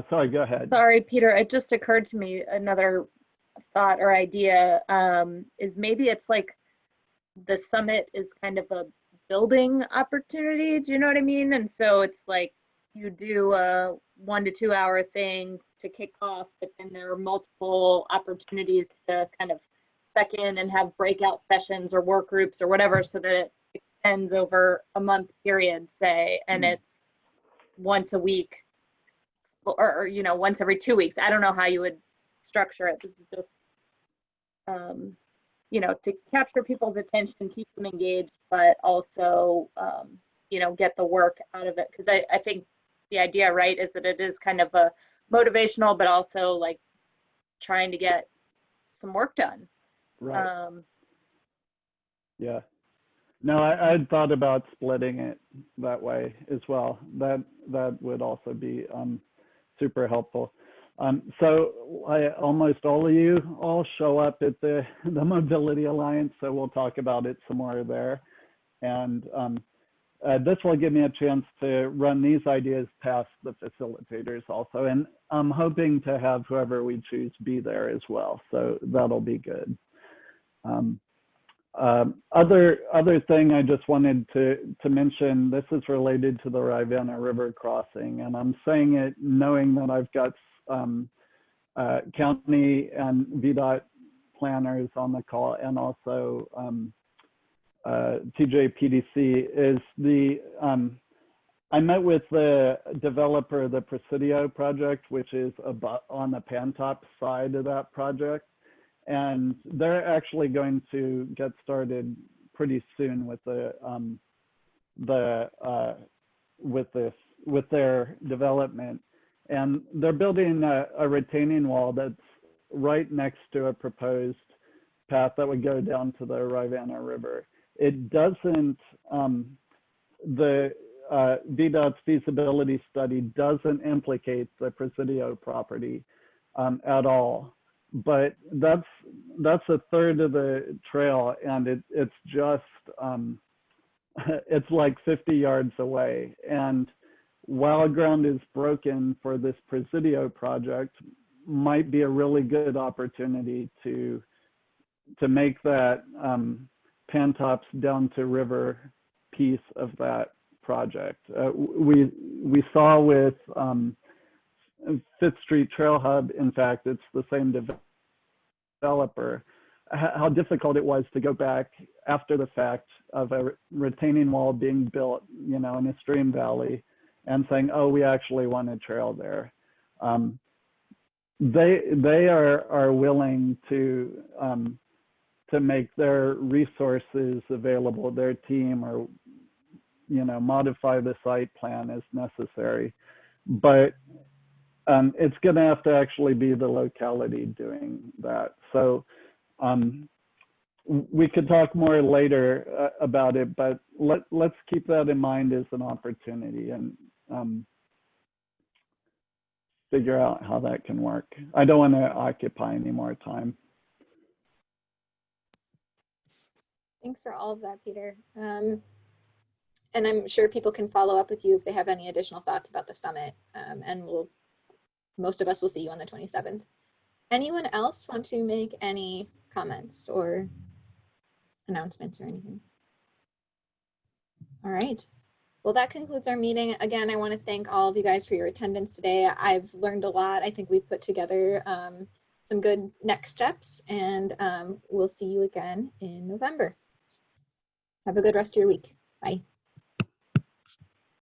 sorry, go ahead. Sorry, Peter, it just occurred to me, another thought or idea is maybe it's like the summit is kind of a building opportunity, do you know what I mean? And so it's like you do a 1 to 2 hour thing to kick off, but then there are multiple opportunities to kind of check in and have breakout sessions or work groups or whatever, so that it extends over a month period, say, and it's once a week or you know, once every 2 weeks. I don't know how you would structure it. This is just you know, to capture people's attention, keep them engaged, but also you know, get the work out of it, because I think the idea, right, is that it is kind of a motivational, but also like trying to get some work done. Right. Yeah. No, I'd thought about splitting it that way as well. That would also be super helpful. So almost all of you all show up at the Mobility Alliance, so we'll talk about it some more there. And this will give me a chance to run these ideas past the facilitators also. And I'm hoping to have whoever we choose be there as well, so that'll be good. Other thing I just wanted to mention, this is related to the Rivanna River crossing, and I'm saying it knowing that I've got county and VDOT planners on the call, and also TJPDC, is I met with the developer of the Presidio project, which is on the Pantop side of that project. And they're actually going to get started pretty soon with with their development. And they're building a retaining wall that's right next to a proposed path that would go down to the Rivanna River. It doesn't, the VDOT's feasibility study doesn't implicate the Presidio property at all. But that's a third of the trail, and it's just it's like 50 yards away. And while ground is broken for this Presidio project, might be a really good opportunity to make that Pantops down to river piece of that project. We saw with Fifth Street Trail Hub, in fact, it's the same developer, how difficult it was to go back after the fact of a retaining wall being built, you know, in a stream valley, and saying, oh, we actually want a trail there. They are willing to make their resources available, their team, or, you know, modify the site plan as necessary. But it's going to have to actually be the locality doing that. So we could talk more later about it, but let's keep that in mind as an opportunity and figure out how that can work. I don't want to occupy any more time. Thanks for all of that, Peter. And I'm sure people can follow up with you if they have any additional thoughts about the summit, and most of us will see you on the 27th. Anyone else want to make any comments or announcements or anything? All right. Well, that concludes our meeting. Again, I want to thank all of you guys for your attendance today. I've learned a lot. I think we've put together some good next steps, and we'll see you again in November. Have a good rest of your week. Bye.